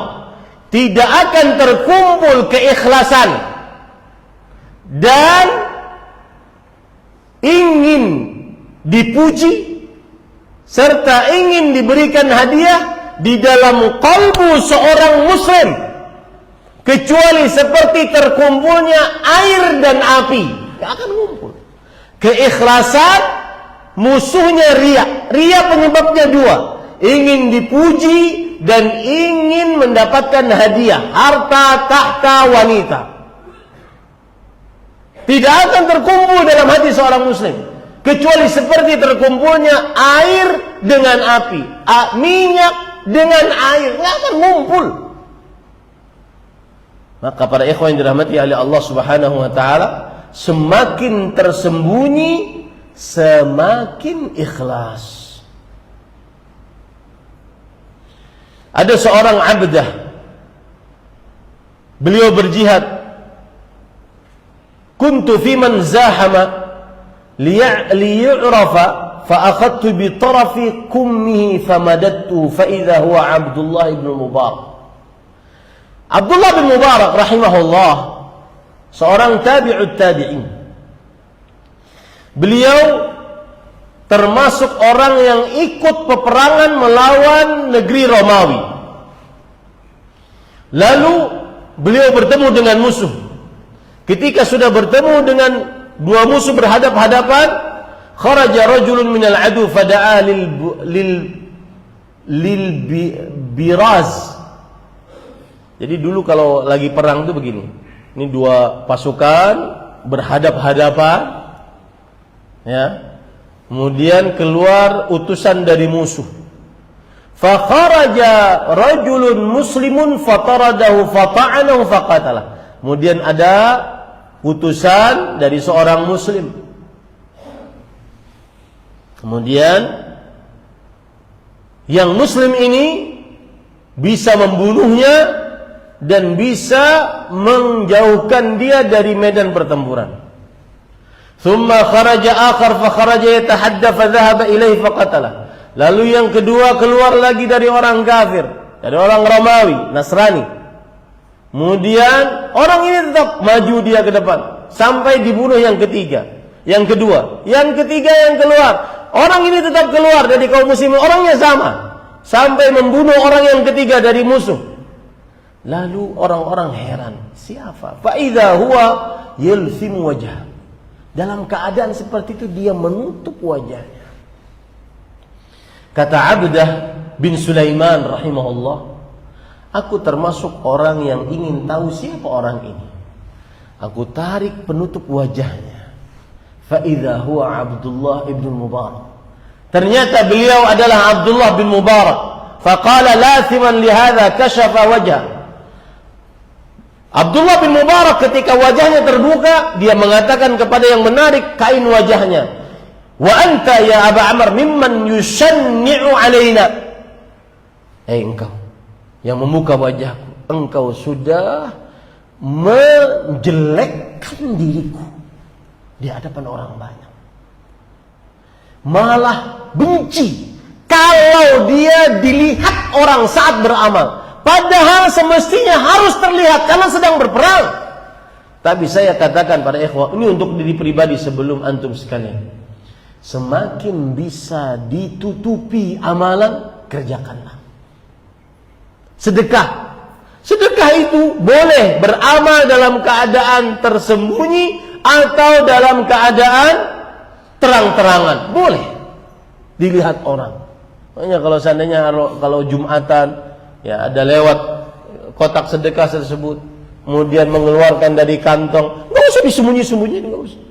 Tidak akan terkumpul keikhlasan dan ingin dipuji serta ingin diberikan hadiah di dalam kalbu seorang muslim, kecuali seperti terkumpulnya air dan api. Tidak akan ngumpul. Keikhlasan musuhnya riya. Riya penyebabnya dua, ingin dipuji dan ingin mendapatkan hadiah, harta, tahta, wanita. Tidak akan terkumpul dalam hati seorang muslim, kecuali seperti terkumpulnya air dengan api, minyak dengan air. Tidak akan ngumpul. Maka para ikhwan yang dirahmati oleh Allah Subhanahu wa taala, semakin tersembunyi semakin ikhlas. Ada seorang abdah, beliau berjihad. Kuntu fi man zahama liyu'rafa fa akhadtu bi tarafi kummihi famadattu fa idza huwa Abdullah ibn Mubarak. Abdullah bin Mubarak rahimahullah, seorang tabi'ut tabi'in. Beliau termasuk orang yang ikut peperangan melawan negeri Romawi. Lalu beliau bertemu dengan musuh. Ketika sudah bertemu dengan dua musuh berhadap-hadapan, kharaja rajulun minal adu fada'a lil biraz. Jadi dulu kalau lagi perang itu begini. Ini dua pasukan berhadap-hadapan, ya. Kemudian keluar utusan dari musuh. Fa kharaja rajulun muslimun fataradahu fata'anahu faqatalah. Kemudian ada utusan dari seorang muslim. Kemudian yang muslim ini bisa membunuhnya dan bisa menjauhkan dia dari medan pertempuran. Thumma kharaja akhar fa kharaja yatahadda fa dhahaba ilaihi fa qatalah. Lalu yang kedua keluar lagi dari orang kafir, dari orang Romawi, Nasrani. Kemudian orang ini tetap maju dia ke depan sampai dibunuh yang ketiga, yang kedua, yang ketiga yang keluar. Orang ini tetap keluar dari kaum muslimin, orangnya sama, sampai membunuh orang yang ketiga dari musuh. Lalu orang-orang heran, siapa? Fa idza huwa yalthimu wajhah. Dalam keadaan seperti itu dia menutup wajahnya. Kata Abdah bin Sulaiman rahimahullah, aku termasuk orang yang ingin tahu siapa orang ini. Aku tarik penutup wajahnya. Fa idza huwa Abdullah ibn Mubarak. Ternyata beliau adalah Abdullah bin Mubarak. Faqala lathiman lihadza kashafa wajhah. Abdullah bin Mubarak ketika wajahnya terbuka, dia mengatakan kepada yang menarik kain wajahnya, wa anta ya Aba Amr mimman yusanni'u alaina. Engkau yang membuka wajahku, engkau sudah menjelekkan diriku di hadapan orang banyak. Malah benci kalau dia dilihat orang saat beramal. Padahal semestinya harus terlihat karena sedang berperang. Tapi saya katakan pada ikhwah, ini untuk diri pribadi sebelum antum sekalian. Semakin bisa ditutupi amalan, kerjakanlah. Sedekah bukankah itu boleh beramal dalam keadaan tersembunyi atau dalam keadaan terang-terangan? Boleh dilihat orang. Makanya kalau seandainya kalau Jumatan ya ada lewat kotak sedekah tersebut, kemudian mengeluarkan dari kantong, nggak usah disembunyi-sembunyi, nggak usah.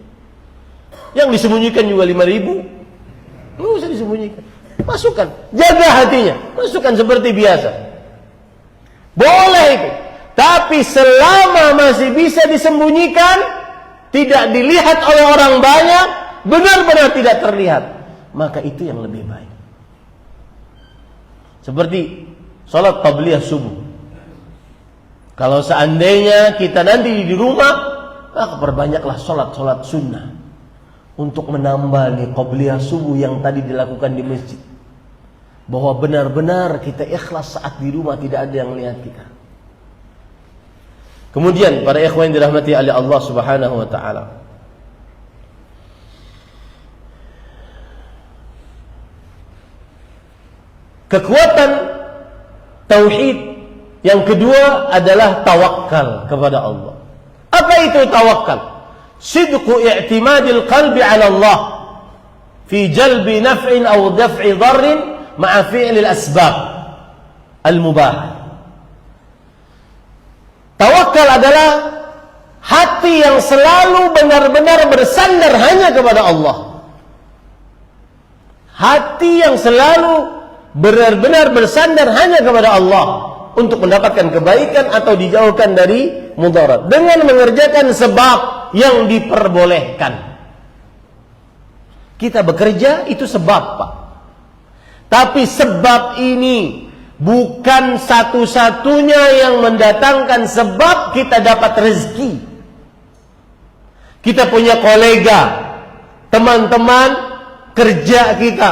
Yang disembunyikan juga 5.000, nggak usah disembunyikan. Masukkan, jaga hatinya, masukkan seperti biasa. Boleh itu. Tapi selama masih bisa disembunyikan, tidak dilihat oleh orang banyak, benar-benar tidak terlihat, maka itu yang lebih baik. Seperti sholat qabliyah subuh. Kalau seandainya kita nanti di rumah, maka perbanyaklah sholat sunnah untuk menambah nih qabliyah subuh yang tadi dilakukan di masjid. Bahwa benar-benar kita ikhlas saat di rumah, tidak ada yang lihat kita. Kemudian para ikhwan yang dirahmati oleh Allah Subhanahu wa taala, kekuatan tauhid yang kedua adalah tawakal kepada Allah. Apa itu tawakal? Sidqu i'timadil qalbi 'ala Allah fi jalbi naf'in aw daf'i dharrin ma'a fi'lil asbab al-mubah. Tawakal adalah hati yang selalu benar-benar bersandar hanya kepada Allah. Hati yang selalu benar-benar bersandar hanya kepada Allah untuk mendapatkan kebaikan atau dijauhkan dari mudarat dengan mengerjakan sebab yang diperbolehkan. Kita bekerja itu sebab, Pak. Tapi sebab ini bukan satu-satunya yang mendatangkan sebab kita dapat rezeki. Kita punya kolega, teman-teman kerja kita,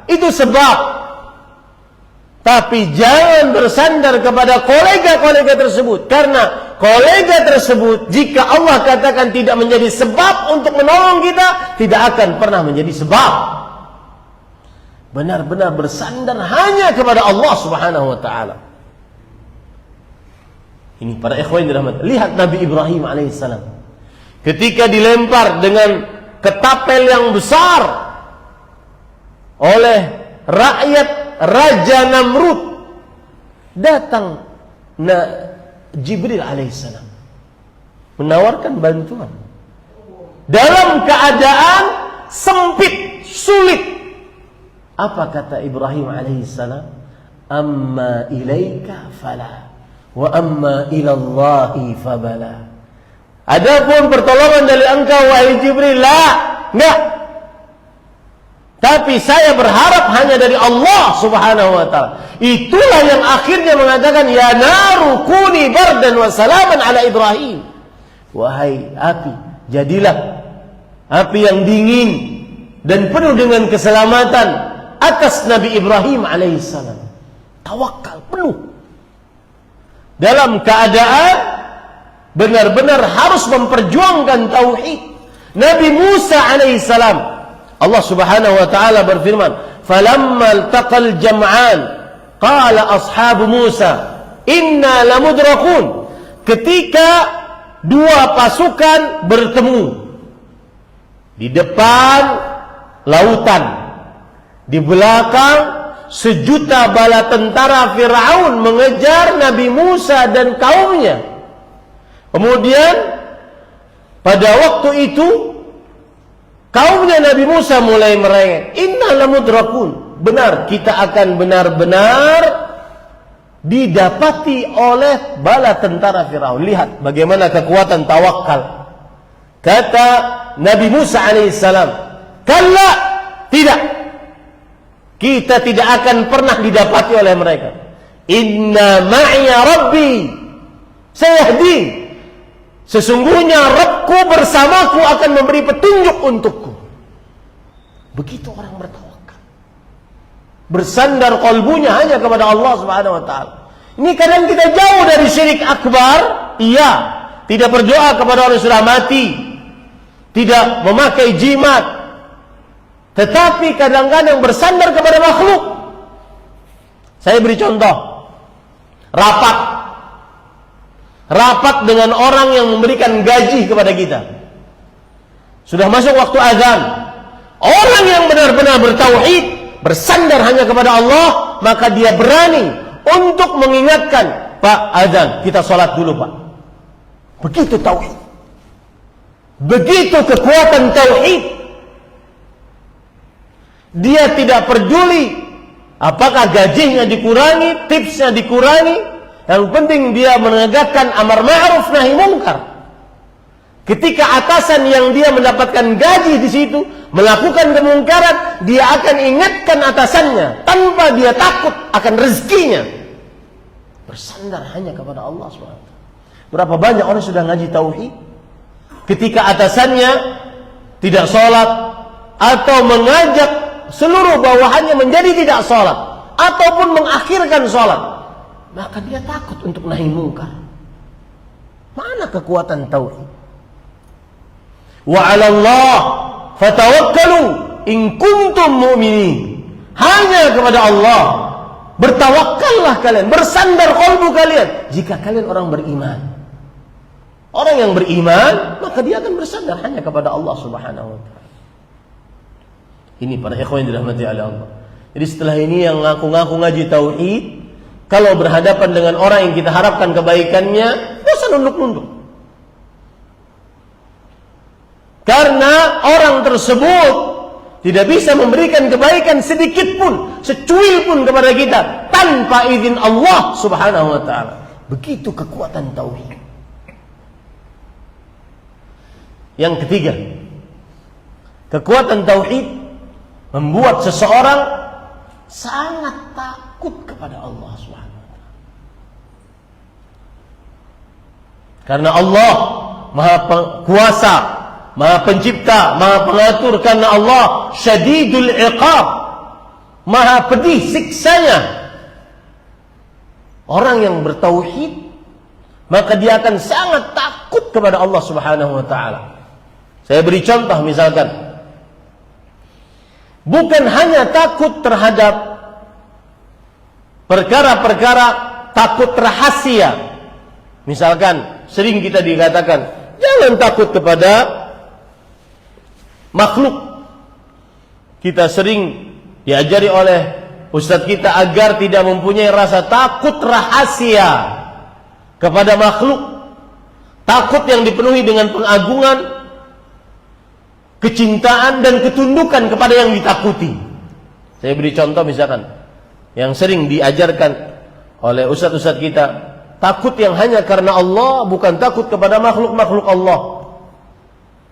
itu sebab. Tapi jangan bersandar kepada kolega-kolega tersebut, karena kolega tersebut jika Allah katakan tidak menjadi sebab untuk menolong kita, tidak akan pernah menjadi sebab. Benar-benar bersandar hanya kepada Allah Subhanahu wa taala. Ini para ikhwan dirahmati. Lihat Nabi Ibrahim alaihissalam ketika dilempar dengan ketapel yang besar oleh rakyat Raja Namrud, datang Jibril alaihissalam menawarkan bantuan dalam keadaan sempit, sulit. Apa kata Ibrahim alaihissalam? Amma ilaika fala wa amma ilallahi fabala. Adapun pertolongan dari engkau wahai Jibril, enggak. Tapi saya berharap hanya dari Allah Subhanahu wa taala. Itulah yang akhirnya mengatakan ya naru kuni bardan wa salaman ala Ibrahim. Wahai api, jadilah api yang dingin dan penuh dengan keselamatan atas Nabi Ibrahim alaihissalam. Tawakal penuh dalam keadaan benar-benar harus memperjuangkan tauhid. Nabi Musa alaihissalam, Allah Subhanahu wa taala berfirman, "Falamma iltaqal jam'an qala ashabu Musa inna lamudrakun." Ketika dua pasukan bertemu di depan lautan, di belakang sejuta bala tentara Fir'aun mengejar Nabi Musa dan kaumnya. Kemudian pada waktu itu kaumnya Nabi Musa mulai merengek, "Inna lamudrakun." Benar, kita akan benar-benar didapati oleh bala tentara Fir'aun. Lihat bagaimana kekuatan tawakal. Kata Nabi Musa alaihissalam, "Kalla, tidak. Kita tidak akan pernah didapati oleh mereka. Inna ma'iya Rabbi sayahdin. Sesungguhnya Rabbku bersamaku akan memberi petunjuk untukku." Begitu orang bertawakal, bersandar qalbunya hanya kepada Allah Subhanahu wa taala. Ini kadang kita jauh dari syirik akbar, iya, tidak berdoa kepada orang yang sudah mati, tidak memakai jimat, tetapi kadang-kadang bersandar kepada makhluk. Saya beri contoh, rapat rapat dengan orang yang memberikan gaji kepada kita. Sudah masuk waktu azan, orang yang benar-benar bertauhid, bersandar hanya kepada Allah, maka dia berani untuk mengingatkan, Pak, azan, kita sholat dulu, Pak. Begitu tauhid, begitu kekuatan tauhid. Dia tidak peduli apakah gajinya dikurangi, tipsnya dikurangi. Yang penting dia menegakkan amar ma'ruf nahi munkar. Ketika atasan yang dia mendapatkan gaji di situ melakukan kemungkaran, dia akan ingatkan atasannya tanpa dia takut akan rezekinya. Bersandar hanya kepada Allah SWT. Berapa banyak orang sudah ngaji tauhid, ketika atasannya tidak sholat atau mengajak seluruh bawahannya menjadi tidak sholat ataupun mengakhirkan sholat, maka dia takut untuk nahi mungkar. Mana kekuatan tauhid? Wa 'ala Allah fatawakkalu in kuntum mu'minin. Hanya kepada Allah bertawakallah kalian, bersandar qalbu kalian jika kalian orang beriman. Orang yang beriman, maka dia akan bersandar hanya kepada Allah Subhanahu wa taala. Ini para ikhwan yang dirahmati oleh Allah. Jadi setelah ini yang ngaku-ngaku ngaji tauhid, kalau berhadapan dengan orang yang kita harapkan kebaikannya, tidak usah nunduk-nunduk. Karena orang tersebut tidak bisa memberikan kebaikan sedikit pun, secuil pun kepada kita tanpa izin Allah Subhanahu wa taala. Begitu kekuatan tauhid. Yang ketiga, kekuatan tauhid membuat seseorang sangat takut kepada Allah Subhanahu wa taala. Karena Allah Maha Kuasa, Maha Pencipta, Maha Pengatur. Karena Allah Syadidul Iqab, Maha pedih siksanya. Orang yang bertauhid, maka dia akan sangat takut kepada Allah Subhanahu wa taala. Saya beri contoh misalkan, bukan hanya takut terhadap perkara-perkara takut rahasia. Misalkan sering kita dikatakan, jangan takut kepada makhluk. Kita sering diajari oleh ustadz kita agar tidak mempunyai rasa takut rahasia kepada makhluk. Takut yang dipenuhi dengan pengagungan, kecintaan dan ketundukan kepada yang ditakuti. Saya beri contoh misalkan, yang sering diajarkan oleh ustadz-ustadz kita, takut yang hanya karena Allah, bukan takut kepada makhluk-makhluk Allah.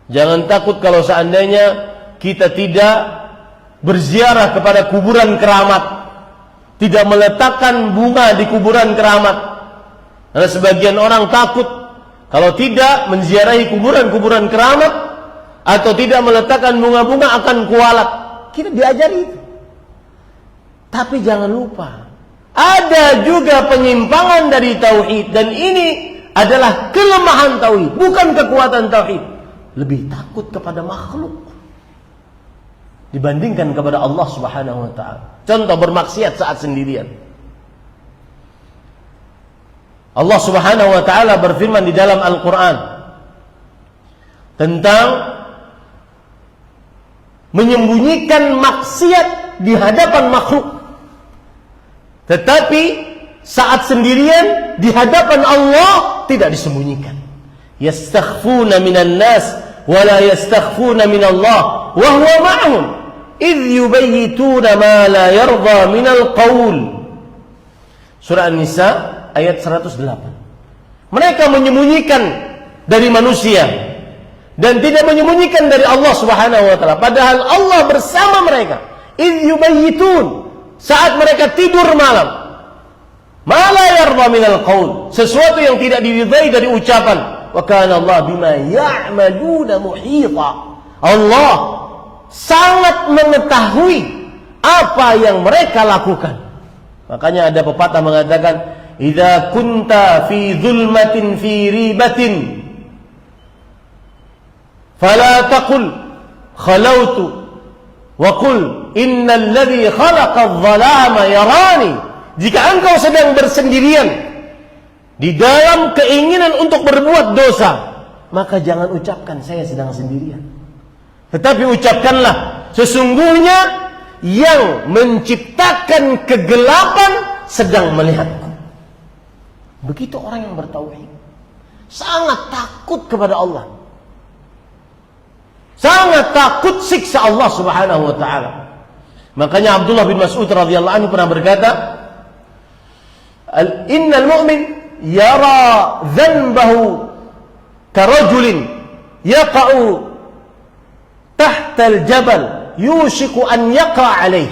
Jangan takut kalau seandainya kita tidak berziarah kepada kuburan keramat, tidak meletakkan bunga di kuburan keramat. Karena sebagian orang takut kalau tidak menziarahi kuburan-kuburan keramat atau tidak meletakkan bunga-bunga akan kualat. Kita diajari itu. Tapi jangan lupa, ada juga penyimpangan dari tauhid, dan ini adalah kelemahan tauhid, bukan kekuatan tauhid. Lebih takut kepada makhluk dibandingkan kepada Allah Subhanahu wa taala. Contoh bermaksiat saat sendirian. Allah Subhanahu wa taala berfirman di dalam Al-Qur'an tentang menyembunyikan maksiat di hadapan makhluk, tetapi saat sendirian di hadapan Allah tidak disembunyikan. Yastakhfuna minan nas wa la yastakhfuna minallah wa huwa ma'hum idh yubayyituna ma la yarda minal qaul. Surah An-Nisa ayat 108. Mereka menyembunyikan dari manusia dan tidak menyembunyikan dari Allah Subhanahu wa taala, padahal Allah bersama mereka. Idh yubayyitun, saat mereka tidur malam. Ma la yarda minal qaul, sesuatu yang tidak diridai dari ucapan. Wa kana Allah bima ya'maluna muhita. Allah sangat mengetahui apa yang mereka lakukan. Makanya ada pepatah mengatakan, idza kunta fi zulmatin fi ribatin fala taqul khalautu wa qul innal ladzi khalaqa adh-dhalama yarani. Jika engkau sedang bersendirian di dalam keinginan untuk berbuat dosa, maka jangan ucapkan saya sedang sendirian. Tetapi ucapkanlah, sesungguhnya yang menciptakan kegelapan sedang melihatku. Begitu orang yang bertauhid, sangat takut kepada Allah, sangat takut siksa Allah Subhanahu wa taala. Makanya Abdullah bin Mas'ud radhiyallahu anhu pernah berkata, "Innal mu'min yara dhanbahu karajulin yaqa'u tahta al-jabal yushiku an yaqa' alaih."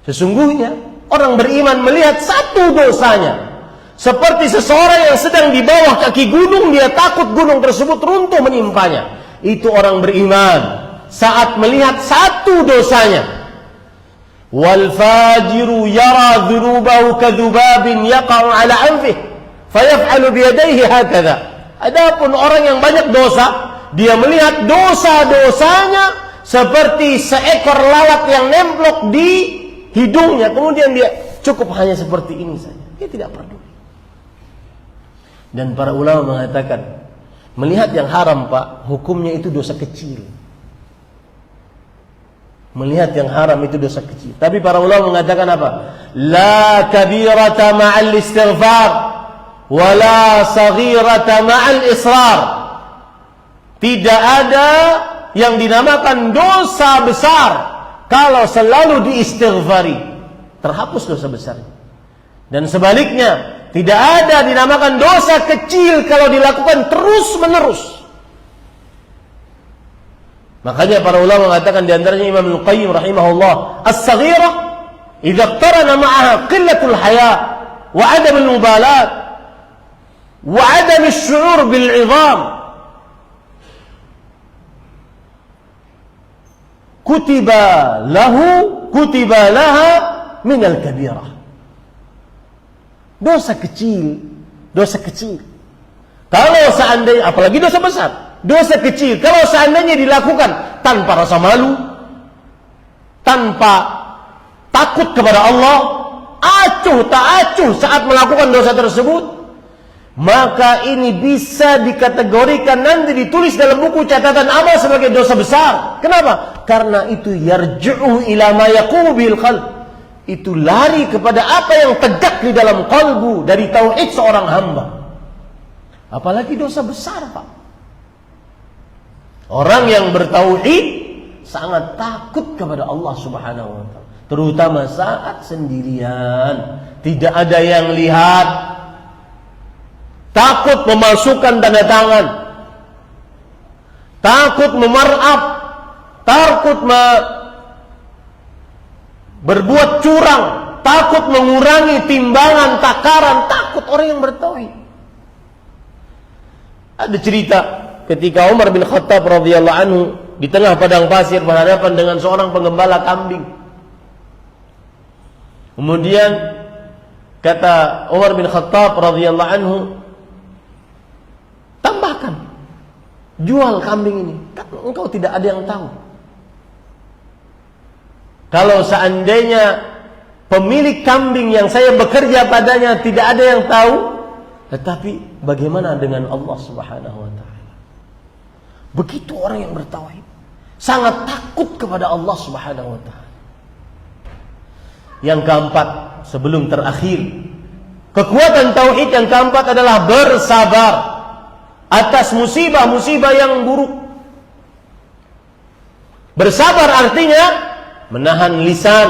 Sesungguhnya orang beriman melihat satu dosanya seperti seseorang yang sedang di bawah kaki gunung, dia takut gunung tersebut runtuh menimpanya. Itu orang beriman saat melihat satu dosanya. Wal fajiru yara dhunubahu kadhubabin yaqa'u ala anfih fayaf'alu biyadayhi hakadha. Adapun orang yang banyak dosa, dia melihat dosa-dosanya seperti seekor lalat yang nemplok di hidungnya, kemudian dia cukup hanya seperti ini saja, dia tidak peduli. Dan para ulama mengatakan, melihat yang haram, Pak, hukumnya itu dosa kecil. Melihat yang haram itu dosa kecil. Tapi para ulama mengatakan apa? La kabirata ma'al istighfar wala saghirata ma'al israr. Tidak ada yang dinamakan dosa besar kalau selalu diistighfari, terhapus dosa besar. Dan sebaliknya, tidak ada dinamakan dosa kecil kalau dilakukan terus-menerus. Makanya para ulama mengatakan, di antaranya Imam Al-Qayyim rahimahullah, as-saghirah idza iqtarana ma'aha qillatul haya wa 'adam al-mubalat wa 'adam asy-syu'ur bil 'idham kutiba laha min al-kabirah. Dosa kecil. Kalau seandainya, apalagi dosa besar, dosa kecil, kalau seandainya dilakukan tanpa rasa malu, tanpa takut kepada Allah, acuh tak acuh saat melakukan dosa tersebut, maka ini bisa dikategorikan nanti ditulis dalam buku catatan amal sebagai dosa besar. Kenapa? Karena itu yarji'u ila ma yaqumu bil qalb. Itu lari kepada apa yang tegak di dalam kalbu dari tauhid seorang hamba. Apalagi dosa besar, Pak. Orang yang bertauhid sangat takut kepada Allah Subhanahu wa taala, terutama saat sendirian, tidak ada yang lihat. Takut memasukkan tanda tangan, takut memarab, takut berbuat curang, takut mengurangi timbangan, takaran, takut orang yang bertauhid. Ada cerita ketika Umar bin Khattab radhiyallahu anhu di tengah padang pasir berhadapan dengan seorang penggembala kambing. Kemudian kata Umar bin Khattab radhiyallahu anhu, tambahkan, jual kambing ini, kan engkau tidak ada yang tahu. Kalau seandainya pemilik kambing yang saya bekerja padanya tidak ada yang tahu, tetapi bagaimana dengan Allah Subhanahu wa taala? Begitu orang yang bertauhid, sangat takut kepada Allah Subhanahu wa taala. Yang keempat, sebelum terakhir, kekuatan tauhid yang keempat adalah bersabar atas musibah-musibah yang buruk. Bersabar artinya menahan lisan,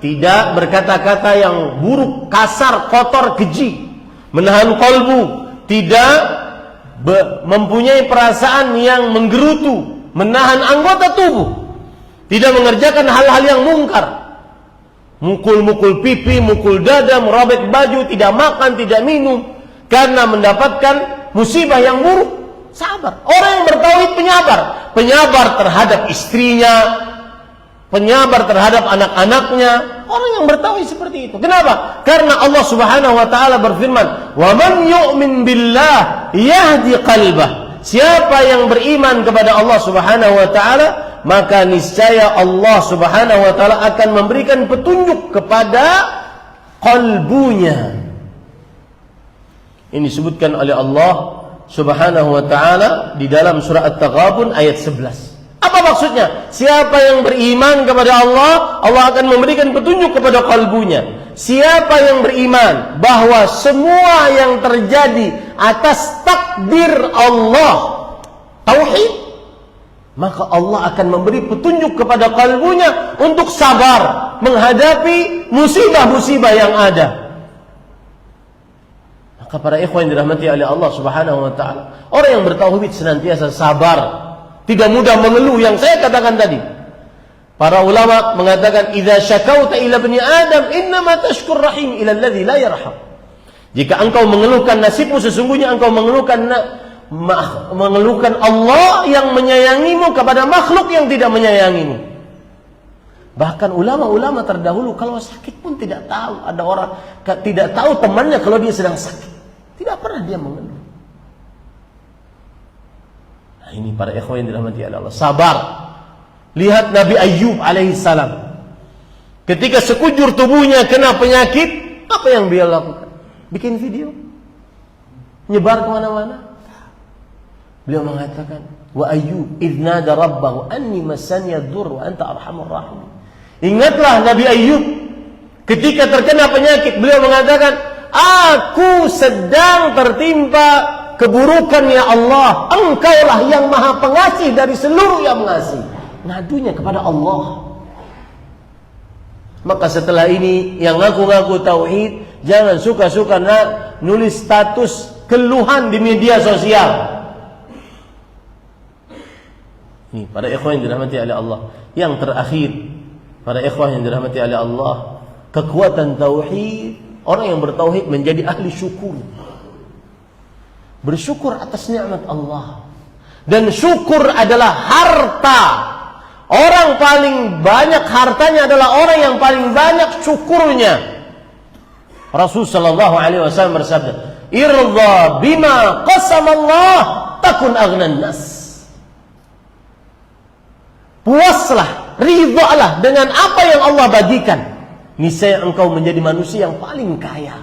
tidak berkata-kata yang buruk, kasar, kotor, keji. Menahan kalbu, tidak mempunyai perasaan yang menggerutu. Menahan anggota tubuh, tidak mengerjakan hal-hal yang mungkar. Mukul-mukul pipi, mukul dada, merobek baju, tidak makan, tidak minum, karena mendapatkan musibah yang buruk. Sabar. Orang yang bertauhid penyabar. Penyabar terhadap istrinya, penyabar terhadap anak-anaknya. Orang yang bertauhid seperti itu. Kenapa? Karena Allah Subhanahu wa taala berfirman, "Wa man yu'min billah yahdi qalbah." Siapa yang beriman kepada Allah Subhanahu wa taala, maka niscaya Allah Subhanahu wa taala akan memberikan petunjuk kepada kalbunya. Ini disebutkan oleh Allah Subhanahu wa ta'ala di dalam surah At-Taghabun ayat 11. Apa maksudnya? Siapa yang beriman kepada Allah, Allah akan memberikan petunjuk kepada kalbunya. Siapa yang beriman bahwa semua yang terjadi atas takdir Allah, tauhid, maka Allah akan memberi petunjuk kepada kalbunya untuk sabar menghadapi musibah-musibah yang ada. Maka para ikhwan yang dirahmati oleh Allah Subhanahu wa ta'ala, orang yang bertauhid senantiasa sabar, tidak mudah mengeluh, yang saya katakan tadi. Para ulama mengatakan, idza syakauta ila bani Adam innama tashkur rahim ila alladhi la yarham. Jika engkau mengeluhkan nasibmu, sesungguhnya engkau mengeluhkan Allah yang menyayangimu kepada makhluk yang tidak menyayangimu. Bahkan ulama-ulama terdahulu kalau sakit pun tidak tahu, ada orang tidak tahu temannya kalau dia sedang sakit, tidak pernah dia mengeluh. Nah, ini para ikhwan yang dirahmati Allah, sabar. Lihat Nabi Ayyub alaihissalam, ketika sekujur tubuhnya kena penyakit, apa yang beliau lakukan? Bikin video, nyebar kemana-mana. Beliau mengatakan, wa Ayyub idh nada rabbahu anni massani ad-durr wa anta arhamur rahimin. Ingatlah Nabi Ayyub ketika terkena penyakit, beliau mengatakan, aku sedang tertimpa keburukan ya Allah, engkaulah yang maha pengasih dari seluruh yang mengasih. Ngadunya kepada Allah. Maka setelah ini yang ngaku-ngaku tauhid, jangan suka-suka nulis status keluhan di media sosial. Ini para ikhwan yang dirahmati oleh Allah. Yang terakhir, para ikhwan yang dirahmati oleh Allah, kekuatan tauhid, orang yang bertauhid menjadi ahli syukur. Bersyukur atas nikmat Allah. Dan syukur adalah harta. Orang paling banyak hartanya adalah orang yang paling banyak syukurnya. Rasulullah SAW bersabda, "Irza bima qasama Allah takun aghnan nas." Puaslah, ridhalah dengan apa yang Allah bagikan, niscaya engkau menjadi manusia yang paling kaya.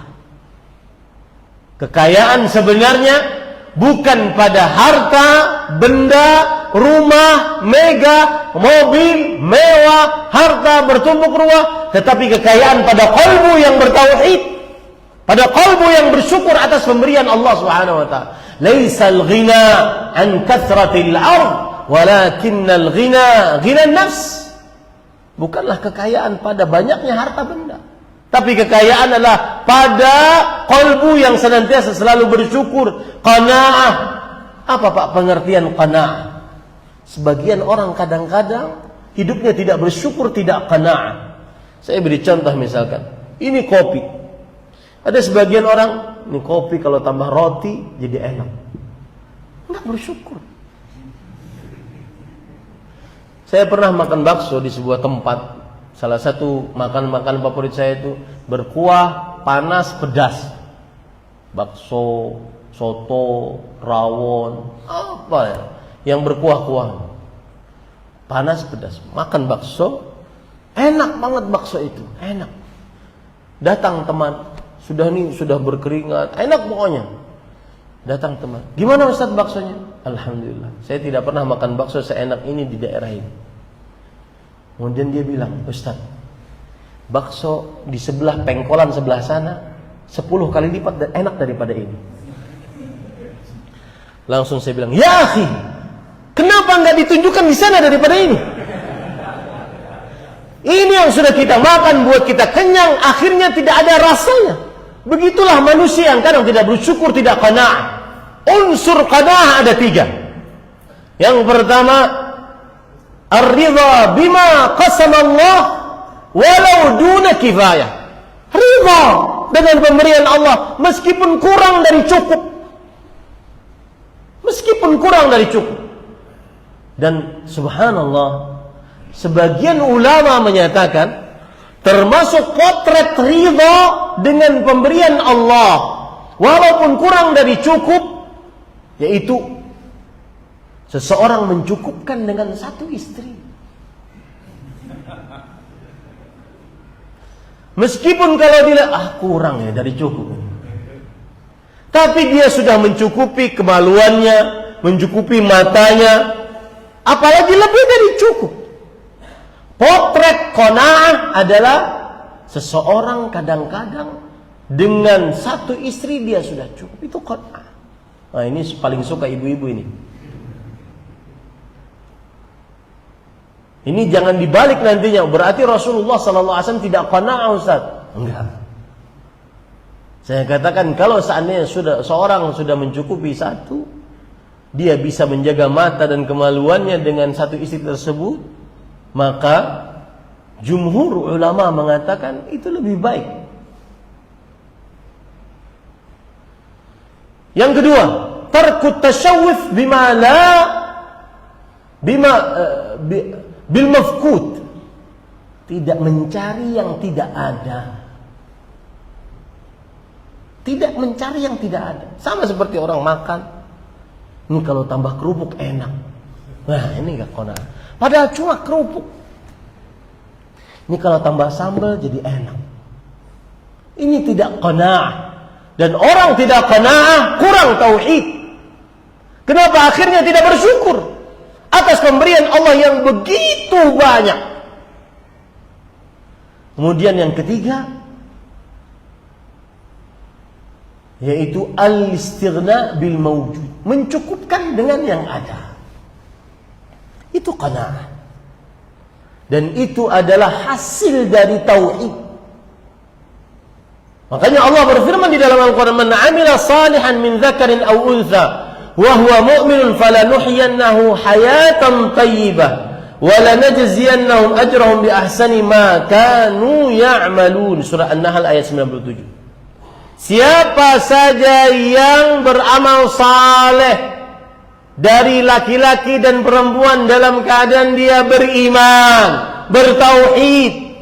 Kekayaan sebenarnya bukan pada harta, benda, rumah, mega, mobil, mewah, harta bertumpuk ruah, tetapi kekayaan pada qalbu yang bertauhid, pada qalbu yang bersyukur atas pemberian Allah Subhanahu wa taala. Laisal ghina an kathratil ard, walakinnal ghina ghina nafs. Bukanlah kekayaan pada banyaknya harta benda, tapi kekayaan adalah pada qalbu yang senantiasa selalu bersyukur. Qanaah. Apa Pak pengertian qanaah? Sebagian orang kadang-kadang hidupnya tidak bersyukur, tidak qanaah. Saya beri contoh misalkan, ini kopi. Ada sebagian orang, ini kopi kalau tambah roti jadi enak. Enggak bersyukur. Saya pernah makan bakso di sebuah tempat. Salah satu makan favorit saya itu berkuah, panas, pedas. Bakso, soto, rawon, apa ya? Yang berkuah-kuah, panas, pedas. Makan bakso, enak banget bakso itu, enak. Datang teman, sudah berkeringat, enak pokoknya. Datang teman, gimana Ustaz baksonya? Alhamdulillah, saya tidak pernah makan bakso seenak ini di daerah ini. Kemudian dia bilang, Ustaz, bakso di sebelah pengkolan sebelah sana 10 kali lipat enak daripada ini. Langsung saya bilang, ya akhi, kenapa nggak ditunjukkan di sana daripada ini? Ini yang sudah kita makan buat kita kenyang, akhirnya tidak ada rasanya. Begitulah manusia yang kadang tidak bersyukur, tidak qanaah. Unsur qanaah ada 3. Yang pertama, ar-ridha bima qasama Allah walau duna kifayah. Ridha dengan pemberian Allah meskipun kurang dari cukup. Meskipun kurang dari cukup. Dan subhanallah, sebagian ulama menyatakan termasuk potret ridha dengan pemberian Allah walaupun kurang dari cukup, yaitu seseorang mencukupkan dengan 1 istri. Meskipun kalau dia kurang ya dari cukup. Tapi dia sudah mencukupi kemaluannya, mencukupi matanya, apalagi lebih dari cukup. Potret qanaah adalah seseorang kadang-kadang dengan satu istri dia sudah cukup. Itu qanaah. Nah, ini paling suka ibu-ibu ini. Ini jangan dibalik nantinya. Berarti Rasulullah SAW tidak qanaah, Ustaz. Enggak. Saya katakan kalau seandainya seorang sudah mencukupi satu, dia bisa menjaga mata dan kemaluannya dengan satu istri tersebut, maka jumhur ulama mengatakan itu lebih baik. Yang kedua, tarkut tasyawuf bil mafqud. Tidak mencari yang tidak ada. Tidak mencari yang tidak ada. Sama seperti orang makan. Ini kalau tambah kerupuk enak. Nah, ini gak qanaah. Padahal cuma kerupuk. Ini kalau tambah sambal jadi enak. Ini tidak qanaah. Dan orang tidak qanaah kurang tauhid. Kenapa akhirnya tidak bersyukur atas pemberian Allah yang begitu banyak? Kemudian yang ketiga, yaitu al-istighna bil mawjud, mencukupkan dengan yang ada. Itu qanaah. Dan itu adalah hasil dari tauhid. Makanya Allah berfirman di dalam Al-Qur'an, "Man 'amila salihan min dzakarin aw untha wa huwa mu'minun falanuhyiyannahu hayatan thayyibah wa lanajziyannahum ajrahum bi ahsani ma kanu ya'malun." Surah An-Nahl ayat 97. Siapa saja yang beramal saleh dari laki-laki dan perempuan dalam keadaan dia beriman, bertauhid,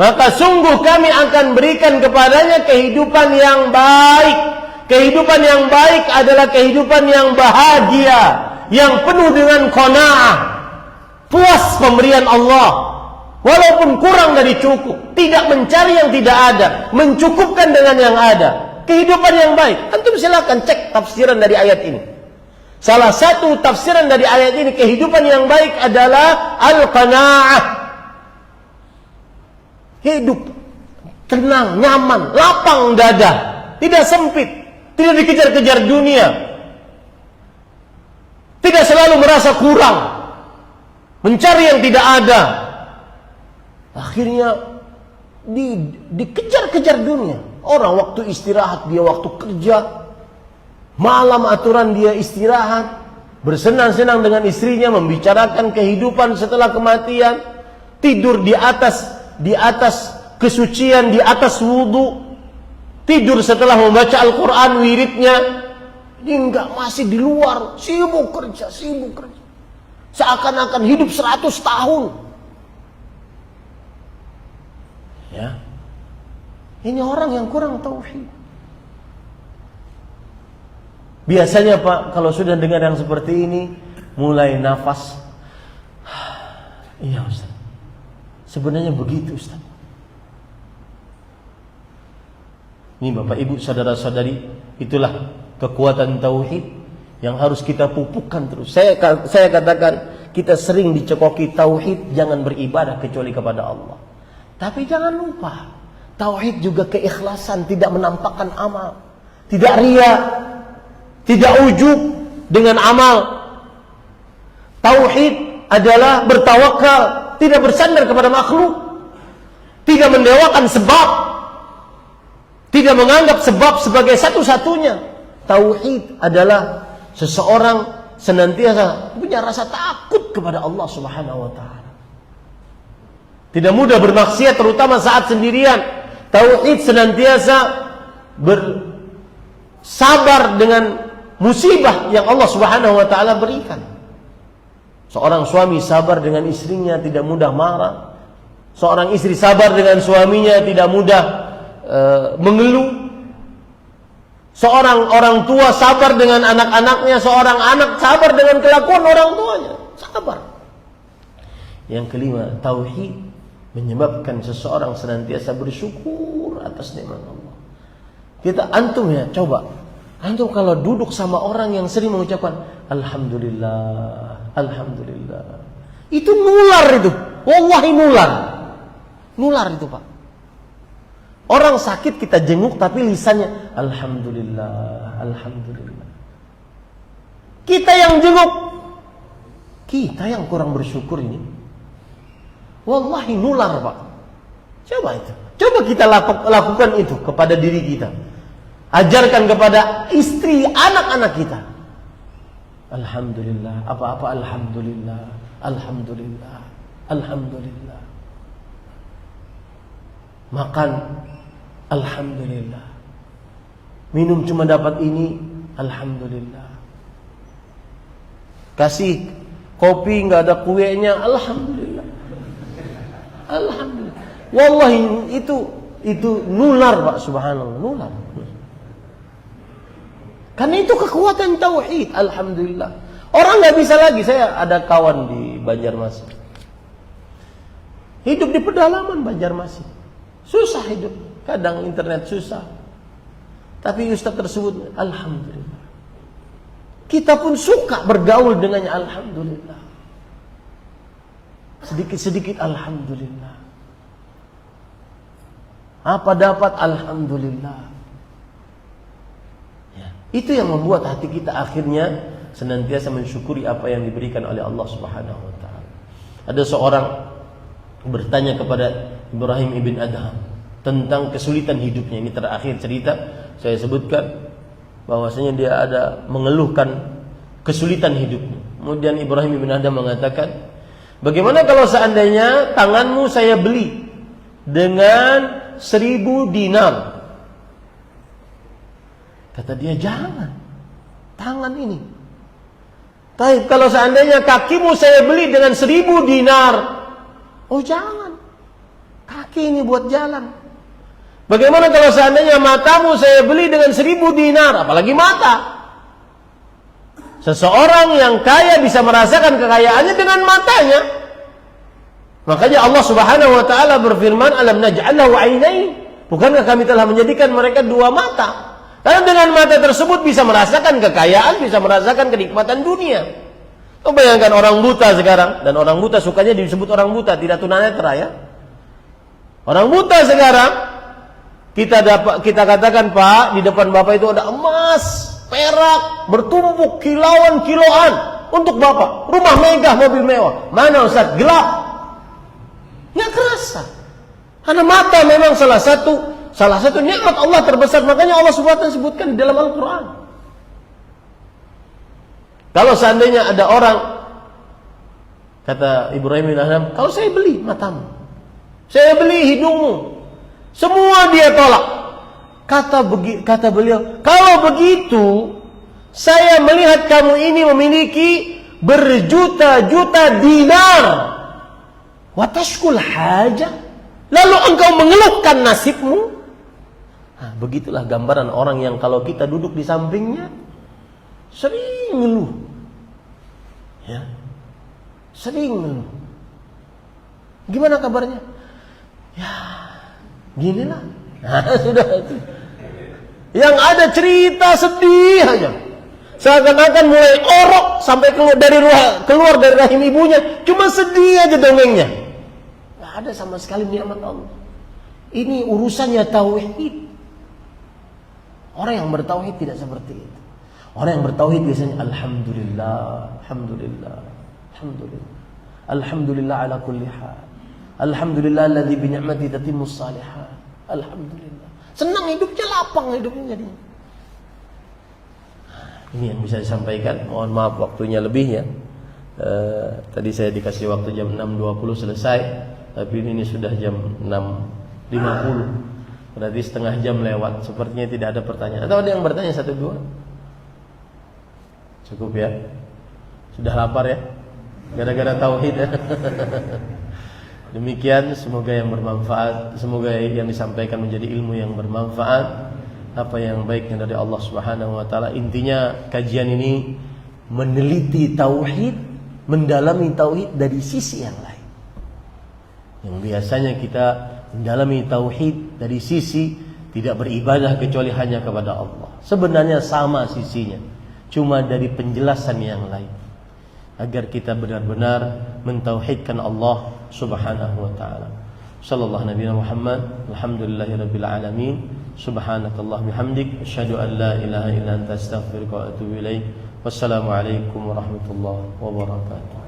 maka sungguh kami akan berikan kepadanya kehidupan yang baik. Kehidupan yang baik adalah kehidupan yang bahagia, yang penuh dengan qanaah, puas pemberian Allah. Walaupun kurang dari cukup, tidak mencari yang tidak ada, mencukupkan dengan yang ada. Kehidupan yang baik. Antum silakan cek tafsiran dari ayat ini. Salah satu tafsiran dari ayat ini, kehidupan yang baik adalah al-qanaah. Hidup tenang, nyaman, lapang dada, tidak sempit, tidak dikejar-kejar dunia, tidak selalu merasa kurang, mencari yang tidak ada. Akhirnya dikejar-kejar dunia. Orang waktu istirahat dia waktu kerja, malam aturan dia istirahat, bersenang-senang dengan istrinya, membicarakan kehidupan setelah kematian, tidur di atas kesucian, di atas wudu, tidur setelah membaca Al-Quran wiridnya. Ini enggak, masih di luar, sibuk kerja. Seakan-akan hidup 100 tahun. Ya, ini orang yang kurang tauhid. Biasanya Pak, kalau sudah dengar yang seperti ini, mulai nafas. Iya Ustaz, sebenarnya begitu Ustaz. Ini Bapak Ibu, saudara-saudari, itulah kekuatan tauhid yang harus kita pupukkan terus. Saya katakan, kita sering dicekoki tauhid, jangan beribadah kecuali kepada Allah. Tapi jangan lupa, tauhid juga keikhlasan, tidak menampakkan amal, tidak riya, tidak ujub dengan amal. Tauhid adalah bertawakal, tidak bersandar kepada makhluk, tidak mendewakan sebab, tidak menganggap sebab sebagai satu-satunya. Tauhid adalah seseorang senantiasa punya rasa takut kepada Allah Subhanahu wa taala. Tidak mudah bermaksiat, terutama saat sendirian. Tauhid senantiasa bersabar dengan musibah yang Allah Subhanahu wa taala berikan. Seorang suami sabar dengan istrinya, tidak mudah marah. Seorang istri sabar dengan suaminya, tidak mudah mengeluh. Seorang orang tua sabar dengan anak-anaknya, seorang anak sabar dengan kelakuan orang tuanya. Sabar. Yang kelima, tauhid menyebabkan seseorang senantiasa bersyukur atas nikmat Allah. Kita antum ya, coba. Antum kalau duduk sama orang yang sering mengucapkan alhamdulillah, alhamdulillah. Itu nular itu. Wallahi nular. Nular itu, Pak. Orang sakit kita jenguk tapi lisannya alhamdulillah, alhamdulillah. Kita yang jenguk, kita yang kurang bersyukur ini. Wallahi nular, Pak. Coba itu. Coba kita lakukan itu kepada diri kita. Ajarkan kepada istri, anak-anak kita. Alhamdulillah, apa-apa alhamdulillah, alhamdulillah, alhamdulillah. Makan, alhamdulillah. Minum cuma dapat ini, alhamdulillah. Kasih kopi nggak ada kuenya, alhamdulillah. Alhamdulillah. Wallahi itu nular, Pak, subhanallah, nular. Karena itu kekuatan tauhid, alhamdulillah. Orang nggak bisa lagi. Saya ada kawan di Banjarmasin. Hidup di pedalaman Banjarmasin. Susah hidup. Kadang internet susah. Tapi ustaz tersebut, alhamdulillah. Kita pun suka bergaul dengannya, alhamdulillah. Sedikit-sedikit alhamdulillah. Apa dapat, alhamdulillah. Ya, itu yang membuat hati kita akhirnya senantiasa mensyukuri apa yang diberikan oleh Allah Subhanahu wa taala. Ada seorang bertanya kepada Ibrahim ibn Adham tentang kesulitan hidupnya. Ini terakhir cerita saya sebutkan bahwasanya dia ada mengeluhkan kesulitan hidupnya. Kemudian Ibrahim ibn Adham mengatakan, bagaimana kalau seandainya tanganmu saya beli dengan 1000 dinar? Kata dia, jangan. Tangan ini. Tapi kalau seandainya kakimu saya beli dengan 1000 dinar. Oh, jangan. Kaki ini buat jalan. Bagaimana kalau seandainya matamu saya beli dengan 1000 dinar? Apalagi mata. Seseorang yang kaya bisa merasakan kekayaannya dengan matanya. Makanya Allah Subhanahu wa taala berfirman, alam naj'al lahu 'ainain? Bukankah kami telah menjadikan mereka 2 mata? Karena dengan mata tersebut bisa merasakan kekayaan, bisa merasakan kenikmatan dunia. Kau bayangkan orang buta sekarang, dan orang buta sukanya disebut orang buta, tidak tunanetra ya. Orang buta sekarang kita katakan, Pak, di depan Bapak itu ada emas, perak, bertumpuk kilauan kiloan untuk Bapak. Rumah megah, mobil mewah. Mana Ustaz? Gelap. Nggak kerasa. Karena mata memang salah satu nikmat Allah terbesar. Makanya Allah SWT sebutkan di dalam Al-Quran. Kalau seandainya ada orang, kata Ibrahim bin Adham, kalau saya beli matamu, saya beli hidungmu, semua dia tolak. Kata beliau, kalau begitu saya melihat kamu ini memiliki berjuta-juta dinar, watashkul hajah, lalu engkau mengeluhkan nasibmu. Nah, begitulah gambaran orang yang kalau kita duduk di sampingnya sering ngeluh, ya, sering ngeluh. Gimana kabarnya? Ya, ginilah. Nah, sudah itu. Yang ada cerita sedih aja. Seakan-akan mulai orok sampai keluar dari rahim ibunya, cuma sedih aja dongengnya. Nggak ada sama sekali nikmat Allah. Ini urusannya tauhid. Orang yang bertauhid tidak seperti itu. Orang yang bertauhid biasanya alhamdulillah, alhamdulillah, alhamdulillah, alhamdulillah ala kulli hal. Alhamdulillah alladzi bi ni'mati tatimmus shalihat. Alhamdulillah. Senang hidupnya, lapang hidupnya jadinya. Ini yang bisa disampaikan. Mohon maaf waktunya lebih ya. Tadi saya dikasih waktu jam 6.20 selesai, tapi ini sudah jam 6.50. Berarti setengah jam lewat. Sepertinya tidak ada pertanyaan. Atau ada yang bertanya 1-2? Cukup ya. Sudah lapar ya? Gara-gara tauhid ya. Demikian, semoga yang bermanfaat, semoga yang disampaikan menjadi ilmu yang bermanfaat, apa yang baiknya dari Allah Subhanahu wa taala. Intinya kajian ini meneliti tauhid, mendalami tauhid dari sisi yang lain. Yang biasanya kita mendalami tauhid dari sisi tidak beribadah kecuali hanya kepada Allah. Sebenarnya sama sisinya, cuma dari penjelasan yang lain, agar kita benar-benar mentauhidkan Allah Subhanahu wa taala. Sallallahu Nabi Muhammad, alhamdulillahirabbil alamin. Subhanakallah bihamdik, asyhadu an la ilaha illa anta, astaghfiruka wa atubu ilaik. Wassalamualaikum warahmatullahi wabarakatuh.